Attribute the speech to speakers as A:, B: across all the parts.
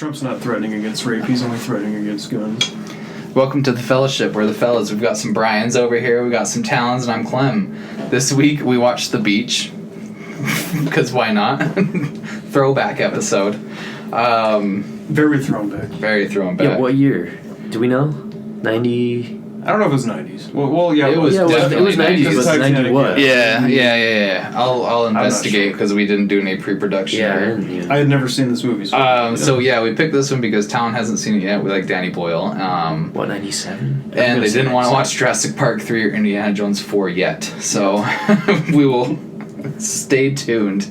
A: Trump's not threatening against rape. He's only threatening against guns.
B: Welcome to the fellowship. We're the fellas. We've got some Bryans over here. We got some Talons, and I'm Clem. This week we watched The Beach. Because why not? Throwback episode.
A: Very thrown back.
B: Very thrown back.
C: Yeah, what year? Do we know? 90...
A: I don't know if it was 90s. Well, yeah,
B: it was definitely
C: 90s. It was 90 what?
B: Yeah. I'll investigate because we didn't do any pre-production.
C: Yeah.
A: I had never seen this movie.
B: So we picked this one because Talon hasn't seen it yet. We like Danny Boyle.
C: What, 97?
B: And they didn't want to watch Jurassic Park 3 or Indiana Jones 4 yet. So we will stay tuned.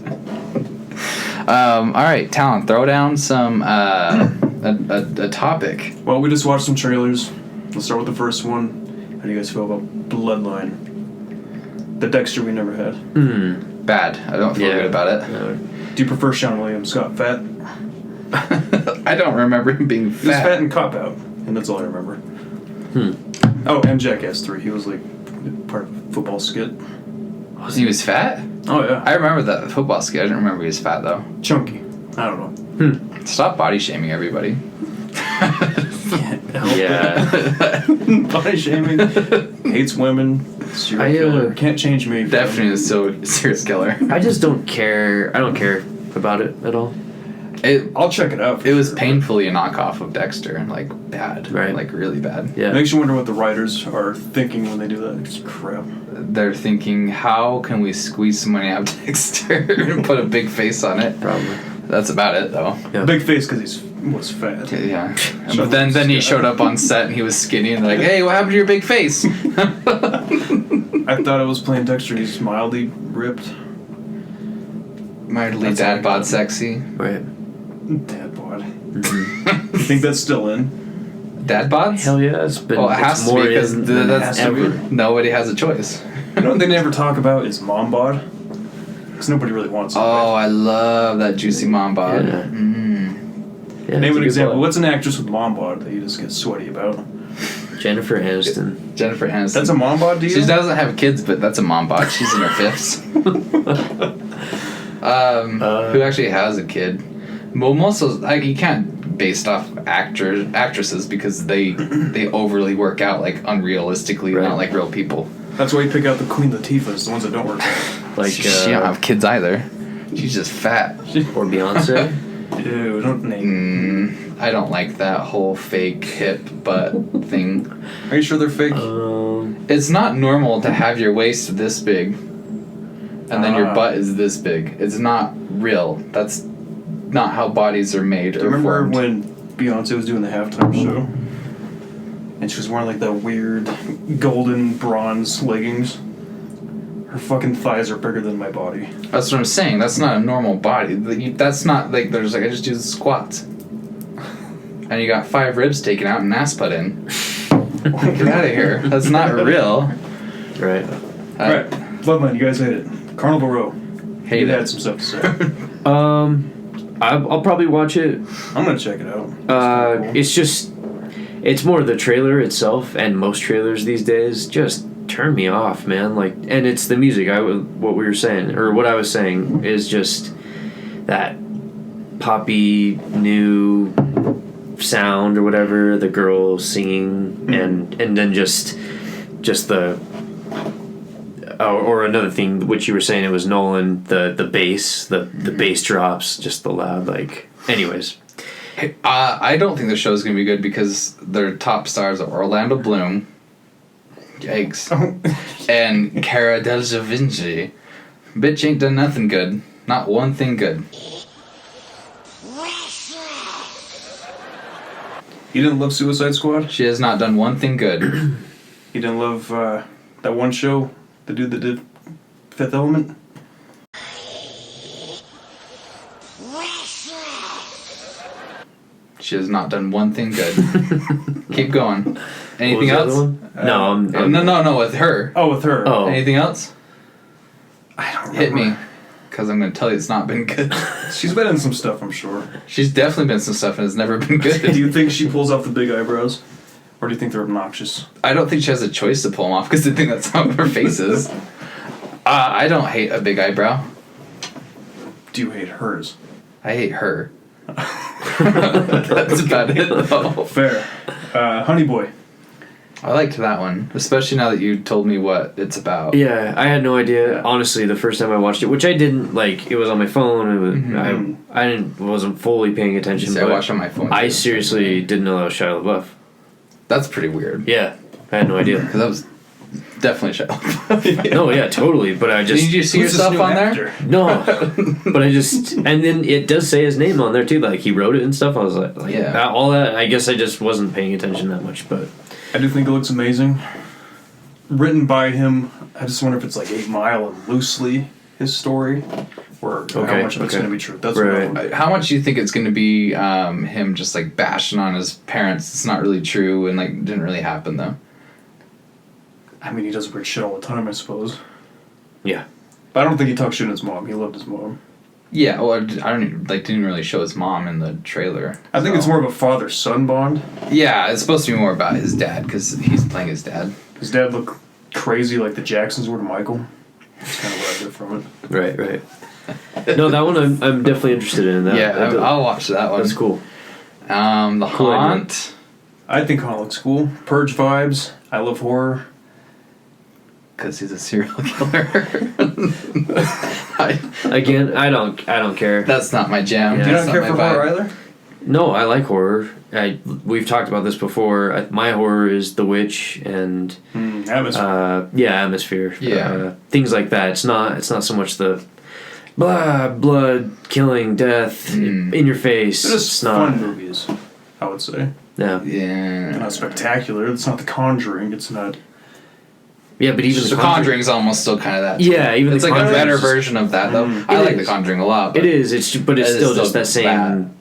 B: All right, Talon, throw down some a topic.
A: Well, we just watched some trailers. Let's start with the first one. How do you guys feel about Bloodline? The Dexter we never had.
B: Bad. I don't feel good about it.
C: No.
A: Do you prefer Sean William Scott fat?
B: I don't remember him being fat.
A: He was fat in Cop Out, and that's all I remember. Oh, and Jackass 3. He was like part of a football skit.
B: He was fat?
A: Oh, yeah.
B: I remember that football skit. I didn't remember he was fat, though.
A: Chunky. I don't know.
B: Stop body shaming everybody.
C: Yeah.
A: Body shaming. Hates women. Serial killer. Can't change me.
B: Definitely a serious killer.
C: I just don't care. I don't care about it at all.
A: I'll check it out.
B: It was painfully a knockoff of Dexter. Like, bad.
C: Right.
B: Like, really bad.
C: Yeah.
A: Makes you wonder what the writers are thinking when they do that. It's crap.
B: They're thinking, how can we squeeze some money out of Dexter and put a big face on it?
C: Probably.
B: That's about it, though.
C: Yeah.
A: Big face because he was fat.
B: Yeah. But then he showed up on set and he was skinny and they're like, hey, what happened to your big face?
A: I thought I was playing Dexter. He's mildly ripped.
B: Mildly dad bod sexy.
C: Right.
A: Dad bod. You think that's still in?
B: Dad bods?
C: Hell yeah. It's been
B: Well, it has to be because that's
C: ever.
B: Nobody has a choice.
A: You know what they never talk about is mom bod? Because nobody really wants it.
B: Oh, I love that juicy mom bod.
C: Yeah. Yeah,
A: Name
C: it's
A: an
C: a
A: example.
C: good
A: What's an actress with mom bod that you just get sweaty about?
C: one. Jennifer Aniston.
B: Jennifer Aniston.
A: That's a mom bod, do you?
B: She doesn't have kids, but that's a mom bod. She's in her fifths. Who actually has a kid? Well, most of you can't based off actresses because they overly work out like unrealistically,
C: Right.
B: not like real people.
A: That's why you pick out the Queen Latifahs, the ones that don't work out.
C: Like,
B: She don't have kids either. She's just fat.
C: or Beyonce.
A: Dude, don't name.
B: I don't like that whole fake hip butt thing.
A: Are you sure they're fake?
B: It's not normal to have your waist this big and then your butt is this big. It's not real. That's not how bodies are made.
A: Do you remember
B: formed.
A: when Beyonce was doing the halftime show? And she was wearing like that weird golden bronze leggings. Her fucking thighs are bigger than my body.
B: That's what I'm saying. That's not a normal body. That's not like there's like I just do the squats. And you got 5 ribs taken out and an ass put in. Get out of here. That's not real.
C: Right.
A: Alright, Bloodline, you guys hate it. Carnival Row.
B: Hate
A: You
B: it.
A: had some stuff to say.
C: I'll probably watch it.
A: I'm gonna check it out.
C: It's more the trailer itself, and most trailers these days just turn me off, man. Like, and it's the music. What we were saying, or what I was saying, is just that poppy new sound or whatever. The girl singing, and then just the. Or another thing, which you were saying, it was Nolan. The bass, the bass drops, just the loud like. Anyways.
B: I don't think the show's gonna be good because their top stars are Orlando Bloom, yikes, and Cara Delevingne. Bitch ain't done nothing good, not one thing good.
A: You didn't love Suicide Squad?
B: She has not done one thing good.
A: You didn't love that one show, the dude that did Fifth Element?
B: She has not done one thing good. Keep going. Anything
C: What was
B: else?
C: the other one?
B: No, with her.
A: Oh, with her.
C: Oh.
B: Anything else?
A: I don't
B: Hit
A: remember.
B: me, because I'm going to tell you it's not been good.
A: She's been in some stuff, I'm sure.
B: She's definitely been in some stuff and it's never been good.
A: Do you think she pulls off the big eyebrows? Or do you think they're obnoxious?
B: I don't think she has a choice to pull them off because I think that's how her face is. I don't hate a big eyebrow.
A: Do you hate hers?
B: I hate her. That's about it, though.
A: Fair. Honey Boy.
B: I liked that one, especially now that you told me what it's about.
C: Yeah, I had no idea.
A: Yeah.
C: Honestly, the first time I watched it, which I didn't like, it was on my phone. It was, wasn't fully paying attention.
B: I
C: But
B: watched on my phone.
C: I seriously didn't know that was Shia LaBeouf.
B: That's pretty weird.
C: Yeah, I had no idea.
B: Because that was definitely Shia LaBeouf.
C: No, yeah, totally. But I just
B: Did you see
A: Who's this
B: yourself
A: new
B: on
A: actor?
B: there?
C: no. But I just and then it does say his name on there too. Like he wrote it and stuff. I was like
B: Yeah.
C: all that. I guess I just wasn't paying attention that much. But
A: I do think it looks amazing. Written by him. I just wonder if it's like 8 Mile and loosely his story, or how
C: Okay,
A: much of it's
C: okay.
A: going to be true. That's
C: Right.
A: what I'm-
B: How much do you think it's going to be him just like bashing on his parents? It's not really true and like didn't really happen though.
A: I mean, he does weird shit all the time, I suppose.
C: yeah,
A: But I don't think he talked shit to his mom. He loved his mom.
B: Yeah, well, I don't even, like didn't really show his mom in the trailer.
A: I think
B: so.
A: it's more of a father-son bond.
B: Yeah, it's supposed to be more about his dad because he's playing his dad.
A: His dad looked crazy like the Jacksons were to Michael. That's kind of what I get from it.
C: right. No, that one I'm definitely interested in. That,
B: Yeah,
C: that-
B: I'll watch that one.
C: that's cool.
B: The
C: Cool idea.
B: Haunt.
A: I think Haunt looks cool. Purge vibes. I love horror.
B: Because he's a serial killer.
C: Again, I don't care.
B: That's not my jam.
C: Yeah.
A: You
B: That's
A: don't care
B: not
A: for
B: my
A: horror
B: vibe.
A: either?
C: No, I like horror. We've talked about this before. My horror is The Witch and
A: Atmosphere.
C: Atmosphere.
B: Yeah.
C: Things like that. It's not so much the blood, killing, death in your face.
A: They're just
C: It's not.
A: fun movies, I would say.
C: Yeah.
A: They're
B: Yeah.
A: not spectacular. It's not The Conjuring. It's not...
C: Yeah, but even
B: The Conjuring's almost still kind of that.
C: Yeah, even
B: it's
C: The
B: like a
C: Conjuring's
B: better
C: just-
B: version of that, though.
A: Mm.
B: I
C: It
B: like
C: is.
B: The Conjuring a lot. But
C: It is. But it's
B: it is
C: still just that same.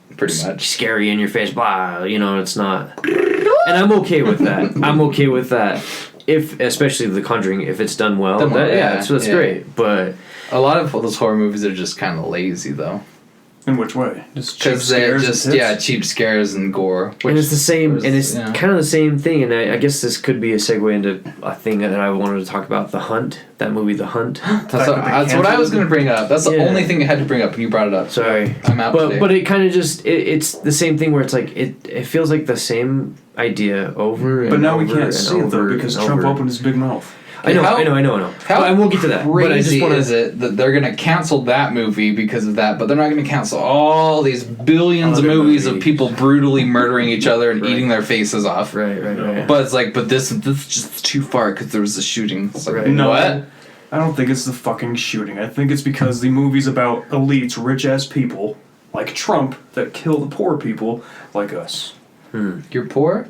B: that, pretty much.
C: Scary in your face. Blah. You know, it's not. And I'm okay with that. I'm okay with that. If especially The Conjuring, if it's done well,
B: Done well,
C: that's
B: yeah.
C: great. But
B: A lot of those horror movies are just kind of lazy, though.
A: In which way? Just cheap
B: Because they're
A: scares
B: just,
A: and hits?
B: cheap scares and gore.
C: and it's the same, and it's
B: yeah.
C: kind of the same thing. And I guess this could be a segue into a thing that I wanted to talk about: The Hunt. That movie, The Hunt.
B: That's
A: Back
B: what,
A: when they
B: that's what I was
A: canceled
B: going to bring up. That's the
C: Yeah.
B: only thing I had to bring up, and you brought it up.
C: Sorry,
B: I'm out today.
C: but it kind of just it's the same thing where it's like it feels like the same idea over.
A: But
C: and
A: now we
C: over
A: can't
C: and
A: see it, though,
C: over
A: because
C: and
A: Trump
C: over.
A: opened his big mouth.
C: I know.
B: How- How
C: But, and we'll get to that. But I just
B: crazy
C: want
B: is it that they're going to cancel that movie because of that, but they're not going to cancel all these billions of
C: Other
B: movies of
C: movies.
B: people brutally murdering each other and
C: Right.
B: eating their faces off.
C: Right.
B: But it's like, but this is just too far because there was a shooting. It's like,
C: Right.
A: No,
B: what?
A: I don't think it's the fucking shooting. I think it's because the movie's about elites, rich-ass people, like Trump, that kill the poor people like us.
B: You're poor?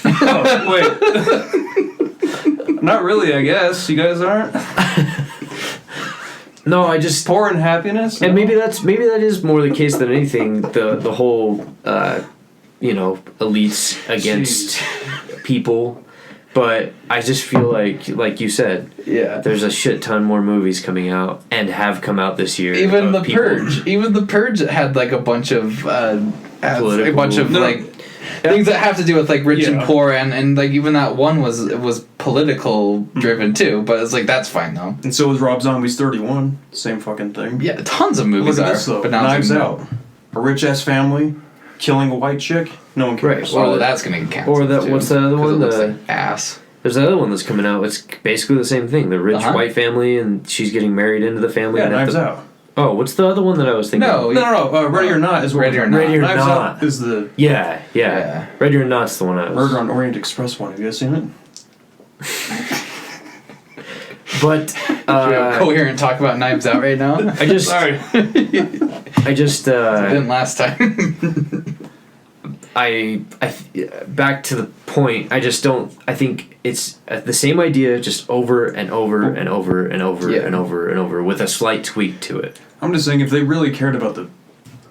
A: Oh, wait. Not really, I guess. You guys aren't?
C: No, I just
A: Poor in happiness?
C: and
A: No?
C: maybe that is more the case than anything. The whole elites against people, but I just feel like you said,
B: Yeah.
C: there's a shit ton more movies coming out and have come out this year.
B: Even
C: of
B: the
C: people-
B: Purge. Even the Purge had like a bunch of has a
C: Political-
B: bunch of
A: No.
B: like things that have to do with like rich and
A: Yeah.
B: poor and like even that one was political driven too. But it's like that's fine though.
A: And so was Rob Zombie's 31. Same fucking thing.
B: Yeah, tons of movies
A: Look at
B: are.
A: this, though.
B: But now
A: Knives
B: it's
A: Out. A rich-ass family killing a white chick. No one cares.
C: Right.
B: Well,
C: Or
B: that's gonna get canceled.
C: or that-
B: too,
C: what's the other
B: 'cause
C: one?
B: It looks
C: The-
B: like ass.
C: There's another one that's coming out. It's basically the same thing. The rich
B: Uh-huh.
C: white family, and she's getting married into the family.
A: Yeah,
C: and at
A: Knives
C: the-
A: Out.
C: Oh, what's the other one that I was thinking?
B: No,
C: of?
A: No. Ready or Not is what
B: Ready
A: we're
B: or
A: talking
B: Not.
A: about.
C: Ready or
A: Knives
C: Not.
A: Out is the
C: Yeah. Ready or Not's the one I was.
A: Murder on Orient Express one. Have you guys seen it?
C: But
B: Should we have a coherent talk about Knives Out right now?
C: I just,
A: Sorry.
C: I just,
B: Didn't last time.
C: back to the point. I just don't. I think it's the same idea, just over and over and over and over
B: Yeah.
C: and over and over, with a slight tweak to it.
A: I'm just saying, if they really cared about the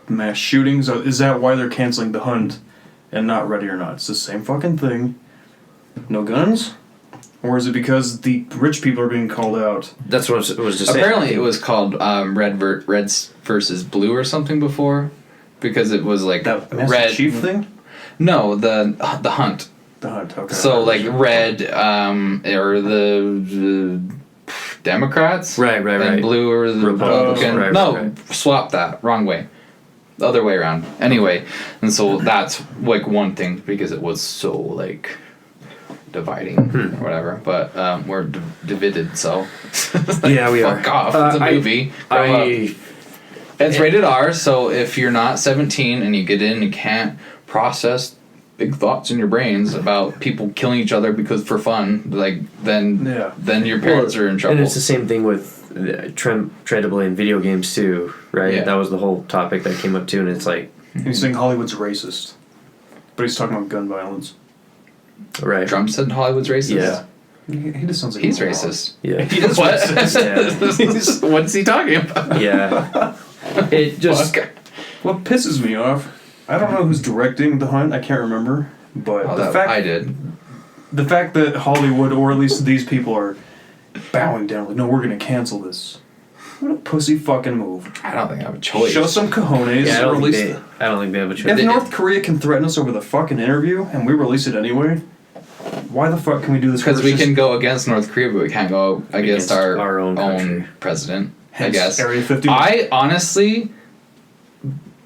A: mass shootings, is that why they're canceling The Hunt and not Ready or Not? It's the same fucking thing. No guns? Or is it because the rich people are being called out?
C: That's what I was just saying.
B: Apparently, it was called Reds versus Blue or something before, because it was like
A: That Master
B: red.
A: Chief thing?
B: No, the Hunt.
A: The Hunt, okay.
B: So like red, or the Democrats,
C: Right.
B: and blue or the
C: Republicans.
B: Republican.
C: Right,
B: no,
C: right.
B: swap that. Wrong way. the other way around. Anyway, and so that's like one thing because it was so like dividing or whatever. But we're divided, so like,
C: Yeah, we
B: fuck
C: are.
B: off. It's a movie. Grow up. It's rated R, so if you're not 17 and you get in and can't process big thoughts in your brains about people killing each other because for fun, like then your parents are in trouble.
C: And it's the same thing with trying to blame video games too, right?
B: Yeah.
C: That was the whole topic that came up too, and it's like
A: He's saying Hollywood's racist, but he's talking about gun violence.
C: right.
B: Trump said Hollywood's racist.
C: Yeah.
A: He just sounds like
B: He's
A: a moron.
B: racist.
C: Yeah.
A: He is
B: What?
A: racist.
B: What's he talking about?
C: Yeah. It just
B: Fuck.
A: What pisses me off, I don't know who's directing The Hunt. I can't remember, but
B: I did.
A: the fact that Hollywood, or at least these people, are bowing down, like, no, we're gonna cancel this. What a pussy fucking move.
B: I don't think I have a choice.
A: Show some cojones.
C: yeah, I don't
A: release
C: think they have a choice.
A: If North Korea can threaten us over the fucking interview and we release it anyway, why the fuck can we do this?
B: Because we can go against North Korea, but we can't go against our
C: own country.
B: president.
A: Hence,
B: I guess.
A: Area 51.
B: I honestly,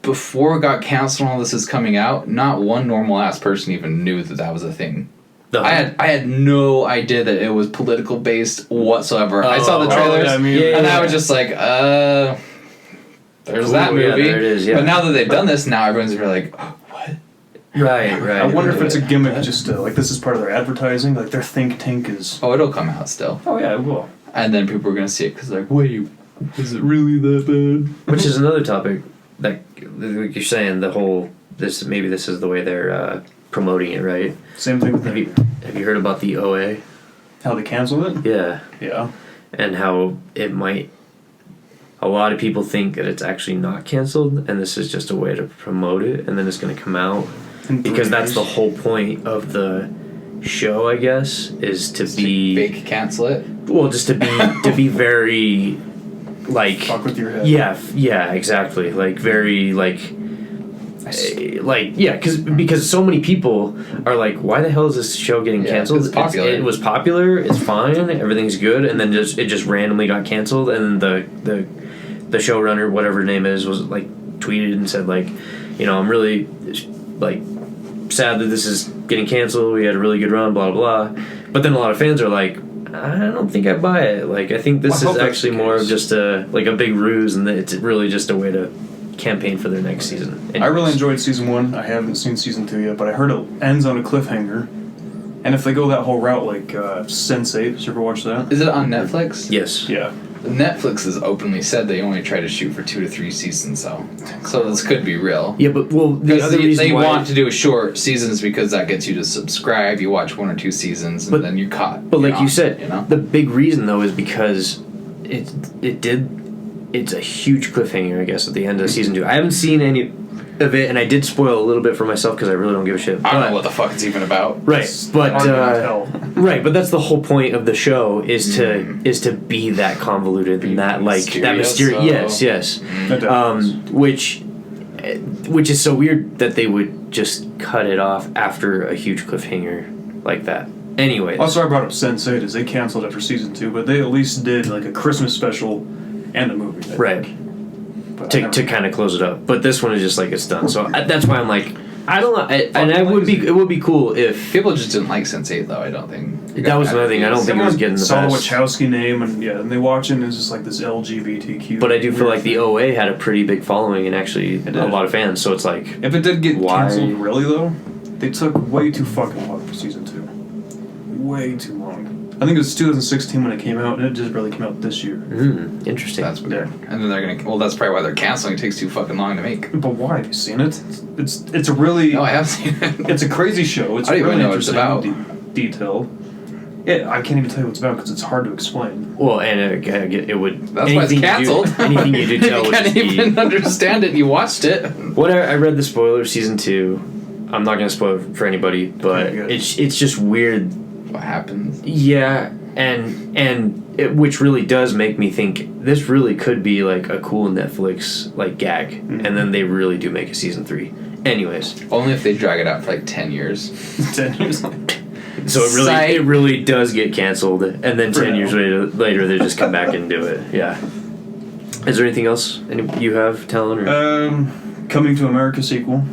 B: before it got canceled and all this is coming out, not one normal ass person even knew that was a thing.
C: The
B: I had no idea that it was political based whatsoever. I saw the
C: Oh,
B: trailers
A: yeah,
B: and I was just like, there's that
C: Ooh,
B: movie.
C: yeah, there it is, yeah.
B: But now that they've done this, now everyone's gonna be like, what?
C: Right.
A: I wonder if it's a gimmick, just to, like, this is part of their advertising, like their think tank is.
B: Oh, it'll come out still.
A: Oh yeah, it will.
B: And then people are gonna see it because they're like, wait, is it really that bad?
C: Which is another topic that, like you're saying, the whole this is the way they're promoting it, right?
A: Same thing with
C: Have you heard about the OA?
A: how they canceled it.
C: Yeah,
A: Yeah.
C: and how it might. A lot of people think that it's actually not canceled, and this is just a way to promote it, and then it's going to come out because that's the whole point of the show, I guess, is to be
B: fake cancel it.
C: well, just to be very like
A: Fuck with your head.
C: yeah, exactly, like very because so many people are like, why the hell is this show getting canceled?
B: It's popular.
C: It was popular. It's fine. Everything's good, and then it just randomly got canceled, and the showrunner, whatever her name is, was like tweeted and said like, I'm really like sad that this is getting canceled. We had a really good run, blah blah blah. But then a lot of fans are like, I don't think I buy it. Like, I think this is actually more of just a big ruse, and it's really just a way to campaign for their next season. Anyways.
A: I really enjoyed season 1. I haven't seen season 2 yet, but I heard it ends on a cliffhanger. And if they go that whole route, like Sense8, did you ever watch that?
B: Is it on Netflix?
C: Yes.
A: Yeah.
B: Netflix has openly said they only try to shoot for 2 to 3 seasons, so this could be real.
C: Yeah, but the
B: Because
C: other reason
B: they
C: why
B: want to do short seasons because that gets you to subscribe. You watch 1 or 2 seasons and then you're caught.
C: But like you said,
B: know?
C: the big reason though is because it's a huge cliffhanger, I guess, at the end of season 2. I haven't seen any of it, and I did spoil a little bit for myself because I really don't give a shit.
B: I don't know what the fuck it's even about.
C: Right, but
A: hard to tell.
C: right, but that's the whole point of the show is to be that convoluted and that like that mysterious. Yes. Which is so weird that they would just cut it off after a huge cliffhanger like that. Anyways.
A: Also, I brought up Sense8 is they canceled after season 2, but they at least did like a Christmas special and a movie.
C: Right. To kind of close it up, but this one is just like it's done. So that's why I'm like, I don't know, it would be cool if
B: People just didn't like Sense8 though. I don't think
C: that was another thing. I don't think it was getting the
A: saw the
C: best.
A: Wachowski name and they watch it and it's just like this LGBTQ.
C: But I do feel like the OA had a pretty big following and actually a lot of fans. So it's like,
A: if it did get
C: why?
A: canceled, really though, they took way too fucking long for season 2. Way too long. I think it was 2016 when it came out, and it just really came out this year.
C: Interesting.
B: that's weird. And then they're gonna. Well, that's probably why they're canceling. It takes too fucking long to make.
A: But why? Have you seen it? It's a really.
B: No, I have seen it.
A: It's a crazy show. It's
B: I don't
A: really
B: even know what it's
A: interesting
B: about.
A: detail. Yeah, I can't even tell you what it's about because it's hard to explain.
C: Well, and it would.
B: That's why it's canceled.
C: Anything you do tell
B: you
C: would
B: can't
C: just be.
B: even understand it. You watched it.
C: What I read the spoiler season 2. I'm not gonna spoil it for anybody, but
A: Okay,
C: it's just weird.
B: What happens?
C: Yeah, which really does make me think this really could be like a cool Netflix like gag, and then they really do make a season 3. Anyways,
B: Only if they drag it out for like 10 years.
A: 10 years.
C: so it really does get canceled, and then 10 years later they just come back and do it. Yeah. Is there anything else you have, Talon? Or?
A: Coming to America sequel.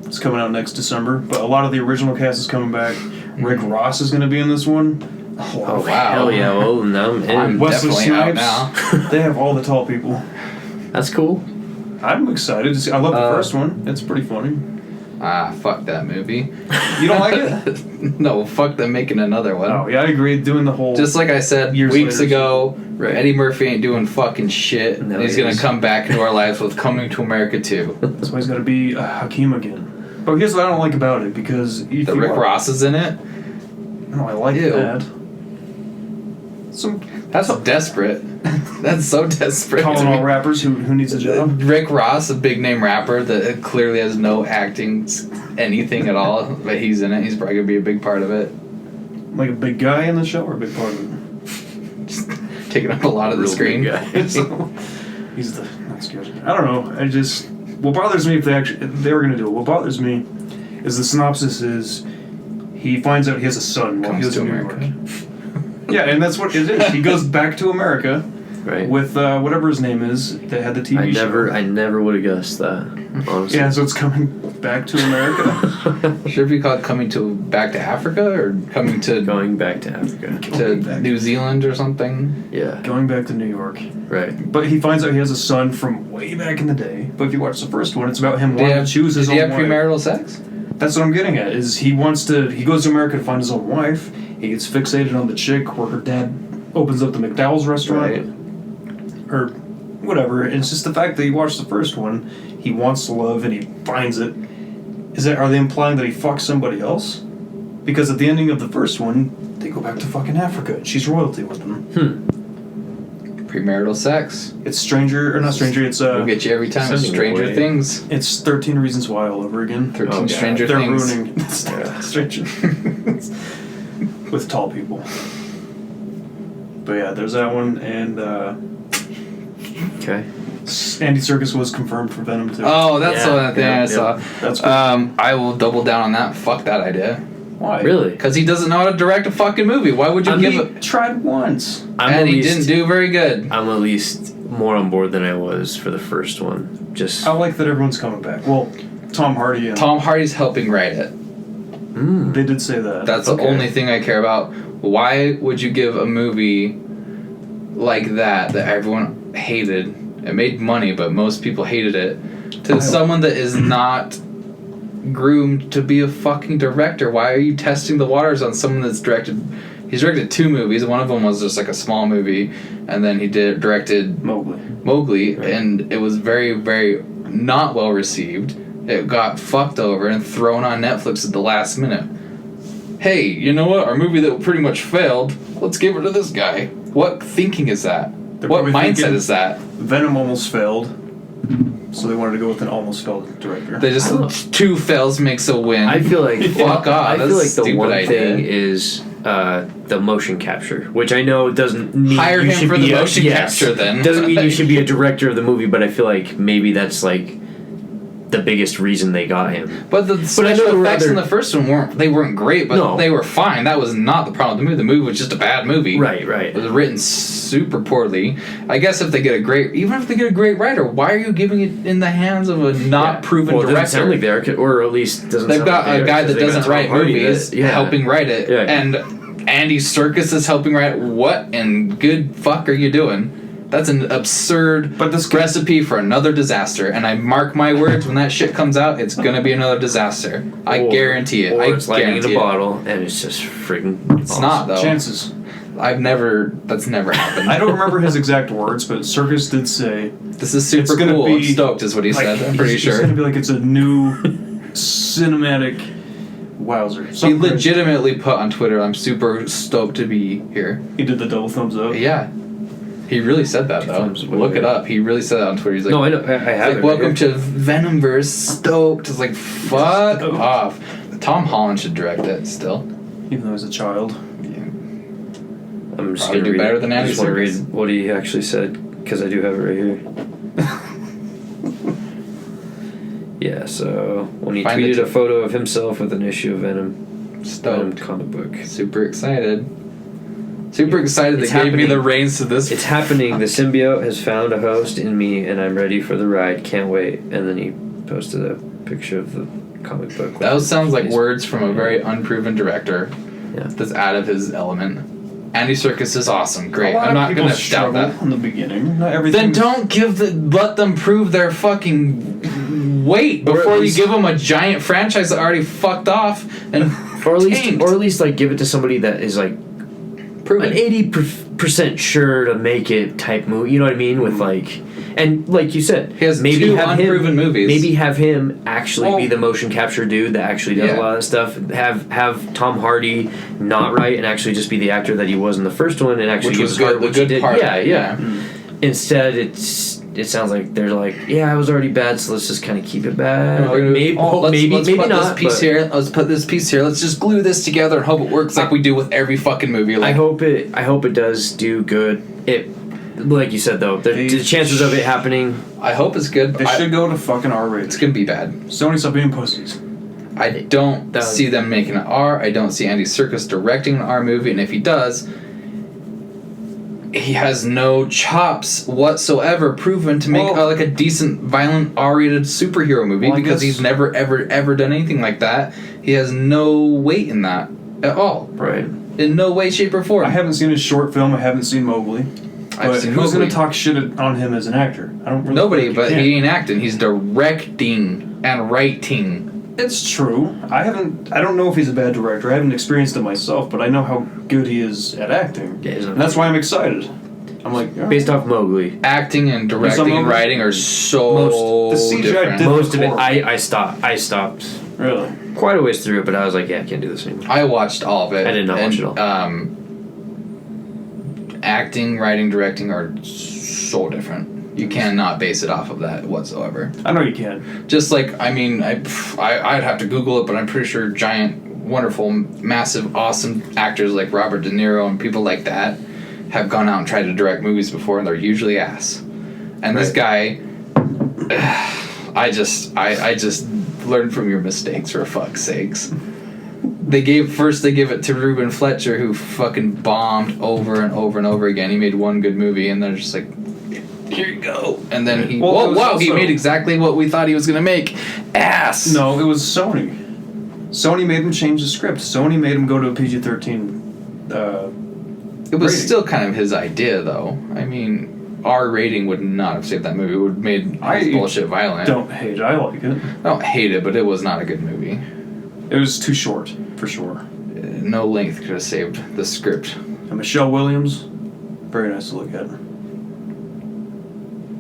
A: It's coming out next December, but a lot of the original cast is coming back. Rick Ross is going to be in this one.
C: Oh, wow. Hell yeah. Well, now I'm in.
B: I'm
A: Wesley
B: definitely
A: Snipes.
B: out now.
A: They have all the tall people.
C: That's cool.
A: I'm excited to see. I love the first one. It's pretty funny.
B: Fuck that movie.
A: You don't like it?
B: No, fuck them making another one.
A: Oh, yeah, I agree. Doing the whole...
B: Just like I said
A: Years
B: weeks
A: later.
B: ago,
C: Right.
B: Eddie Murphy ain't doing fucking shit.
C: No,
B: He's
C: he
B: gonna
C: is.
B: come back into our lives with Coming to America 2.
A: That's why he's got to be Hakeem again. But here's what I don't like about it, because... if
B: The
A: you
B: Rick
A: are-
B: Ross is in it.
A: No, I like
B: Ew.
A: that.
B: That's desperate. That's so desperate.
A: Calling
B: to
A: all
B: me.
A: rappers who needs a job.
B: Rick Ross, a big name rapper that clearly has no acting anything at all, but he's in it. He's probably gonna be a big part of it.
A: Like a big guy in the show or a big part of
B: Just taking up a lot of the
C: Real
B: screen.
C: big guy.
A: it? He's the... That's good. I don't know. I just... What bothers me if they were going to do it, what bothers me is the synopsis is he finds out he has a son while he
B: Comes
A: was
B: to
A: in New
B: America.
A: York. Yeah, and that's what it is. He goes back to America
C: Right.
A: with whatever his name is that had the TV show.
C: I never would have guessed that, honestly.
A: Yeah, so it's coming back to America.
B: Should it be called Coming to Back to Africa or Coming to
C: Going back to Africa.
B: to New Zealand or something?
C: Yeah.
A: Going back to New York.
C: Right.
A: But he finds out he has a son from way back in the day. But if you watch the first one, it's about him
B: Did he
A: wanting to choose his
B: did he
A: own
B: have
A: wife.
B: premarital sex?
A: That's what I'm getting at, is he goes to America to find his own wife. He gets fixated on the chick where her dad opens up the McDowell's restaurant.
C: Right.
A: Or whatever. It's just the fact that he watched the first one, he wants to love and he finds it. Are they implying that he fucks somebody else? Because at the ending of the first one, they go back to fucking Africa and she's royalty with them.
B: Premarital sex.
A: It's it's
B: We'll get you every time. It's
C: Sending
B: Stranger
C: away.
B: Things.
A: it's 13 Reasons Why all over again.
B: 13
C: Oh, God.
B: Stranger
A: They're
B: Things.
A: ruining Stranger Things with tall people. But yeah, there's that one, and
C: Okay.
A: Andy Serkis was confirmed for Venom 2.
B: Oh, that's
C: Yeah,
B: the one thing
C: yeah,
B: I saw.
A: That's cool.
B: I will double down on that. Fuck that idea.
A: Why?
C: Really?
B: Because he doesn't know how to direct a fucking movie. Why would you give
A: He
B: it?
A: tried once.
B: And he didn't do very good.
C: I'm at least more on board than I was for the first one. Just.
A: I like that everyone's coming back. Well, Tom Hardy and
B: Tom Hardy's helping write it.
A: they did say that.
B: That's
C: Okay.
B: the only thing I care about. Why would you give a movie like that everyone hated? It made money, but most people hated it. To someone that is not groomed to be a fucking director. Why are you testing the waters on someone that's directed? He's directed 2 movies. One of them was just like a small movie, and then he directed Mowgli,
C: Right.
B: and it was very, very not well received. It got fucked over and thrown on Netflix at the last minute. Hey, you know what? Our movie that pretty much failed, let's give it to this guy. What thinking is that?
A: They're
B: What
A: probably
B: mindset
A: thinking-
B: is that?
A: Venom almost failed, so they wanted to go with an almost failed director.
B: They just 2 fails makes a win.
C: I feel like
B: Fuck off.
C: I
B: That's
C: feel
B: a
C: like the
B: stupid
C: one
B: idea.
C: thing is the motion capture, which I know doesn't mean
B: Hire
C: you
B: him
C: should
B: for
C: be
B: the
C: a-
B: motion
C: yes.
B: capture then.
C: Doesn't mean you should be a director of the movie, but I feel like maybe that's like the biggest reason they got him.
B: But the
C: I know
B: special
C: there were
B: effects in
C: other-
B: the first one weren't great, but
C: No.
B: they were fine. That was not the problem with the movie. The movie was just a bad movie.
C: Right.
B: It was written super poorly. I guess if they get a great writer, why are you giving it in the hands of a not proven
C: well, it
B: director?
C: doesn't sound like they are, or at least doesn't.
B: They've
C: sound
B: got
C: like they
B: a
C: are,
B: guy
C: 'cause
B: that
C: they got
B: doesn't
C: Tom
B: write
C: Hardy
B: movies
C: that- yeah.
B: helping write it,
C: Yeah.
B: and Andy Serkis is helping write it. What in good fuck are you doing? That's an absurd recipe for another disaster, and I mark my words, when that shit comes out, it's gonna be another disaster. I guarantee it.
C: Or
B: I
C: it's lightning in
B: guarantee
C: a
B: it.
C: bottle, and it's just friggin'
B: It's not though.
A: Chances.
B: That's never happened.
A: I don't remember his exact words, but Serkis did say
B: This is super
A: it's gonna
B: cool.
A: be
B: I'm stoked, is what he said. I'm pretty
A: It's
B: sure.
A: gonna be like it's a new cinematic wowzer.
B: He
A: Something-
B: legitimately put on Twitter, "I'm super stoked to be here."
A: He did the double thumbs up.
B: Yeah, he really said that though.
C: Thumbs way
B: Look it
C: up.
B: up. He really said that on Twitter. He's like,
C: No, I know. I have
B: like,
C: it.
B: welcome
C: right here.
B: to Venomverse. Stoked. It's like, fuck
A: Stoked.
B: off. Tom Holland should direct it still.
A: Even though he's a child.
C: I'm just
B: Probably
C: gonna
B: do
C: read
B: better
C: it.
B: than
C: I
B: Andy
C: just want to read
B: Serkis.
C: what he actually said because I do have it right here. Yeah, so when he
B: Find
C: tweeted
B: it.
C: a photo of himself with an issue of Venom
B: Stoked.
C: comic book.
B: Super excited. Super excited
C: It's
B: they gave me
C: happening.
B: the reins to this.
C: It's happening. The symbiote has found a host in me, and I'm ready for the ride. Can't wait. And then he posted a picture of the comic book.
B: That sounds like words from a very unproven director.
C: Yeah.
B: That's out of his element. Andy Serkis is awesome. Great.
A: A lot
B: I'm
A: of
B: not
A: people
B: gonna doubt
A: struggle
B: that.
A: in the beginning. Not everything.
B: Then don't let them prove their fucking weight
C: Or at
B: before you
C: least-
B: give them a giant franchise that already fucked off and
C: or
B: tanked.
C: at least like give it to somebody that is like
B: prove
C: an
B: it.
C: 80% sure to make it type movie. You know what I mean? With like, and like you said,
B: He has
C: maybe
B: two
C: have
B: unproven movies.
C: Maybe have him actually be the motion capture dude that actually does
B: Yeah.
C: a lot of stuff. Have Tom Hardy not write and actually just be the actor that he was in the first one and actually
B: Which
C: give
B: was
C: his heart
B: good. The
C: what he
B: good
C: did.
B: part.
C: Yeah. Instead, it sounds like they're like, yeah, I was already bad, so let's just kind of keep it bad. Maybe
B: let's
C: maybe
B: put
C: not.
B: This piece
C: but
B: here. Let's put this piece here. Let's just glue this together and hope it works like we do with every fucking movie. Like,
C: I hope it does do good. Like you said though, the chances of it happening.
B: I hope it's good.
A: They should go to fucking R-rated.
B: It's gonna be bad.
A: Sony, stop being pussies.
B: I don't see them making an R. I don't see Andy Serkis directing an R movie, and if he does, he has no chops whatsoever proven to make like a decent, violent, R-rated superhero movie because he's never, ever done anything like that. He has no weight in that at all.
C: Right.
B: In no way, shape, or form.
A: I haven't seen his short film. I haven't seen Mowgli.
B: I've
A: But
B: seen
A: who's
B: Mowgli.
A: going to talk shit on him as an actor? I don't really
B: Nobody,
A: think
B: but
A: you can.
B: he ain't acting. He's directing and writing.
A: It's true. I don't know if he's a bad director. I haven't experienced it myself, but I know how good he is at acting.
C: Yeah,
A: and that's why I'm excited. I'm like, yeah.
C: Based off Mowgli.
B: Acting and directing and
A: Mowgli?
B: writing are so
A: The CGI
B: different.
A: did-
C: Most of it,
A: Difficult.
C: I stopped
A: Really?
C: quite a ways through it, but I was like, yeah, I can't do this anymore.
B: I watched all of it.
C: I did not watch it all.
B: Acting, writing, directing are so different. You cannot base it off of that whatsoever.
A: I know you can.
B: Just like, I mean, I'd have to Google it, but I'm pretty sure giant, wonderful, massive, awesome actors like Robert De Niro and people like that have gone out and tried to direct movies before, and they're usually ass. And this guy, I just learned from your mistakes, for fuck's sakes. They gave it to Ruben Fletcher, who fucking bombed over and over and over again. He made one good movie, and they're just like, here you go. And then he, he made exactly what we thought he was gonna make. Ass.
A: No, it was Sony. Sony made him change the script. Sony made him go to a PG-13.
B: It was
A: rating.
B: still kind of his idea, though. I mean, R rating would not have saved that movie. It would have made his bullshit violent.
A: Don't hate it. I like it.
B: I don't hate it, but it was not a good movie.
A: It was too short, for sure.
B: No length could have saved the script.
A: And Michelle Williams, very nice to look at.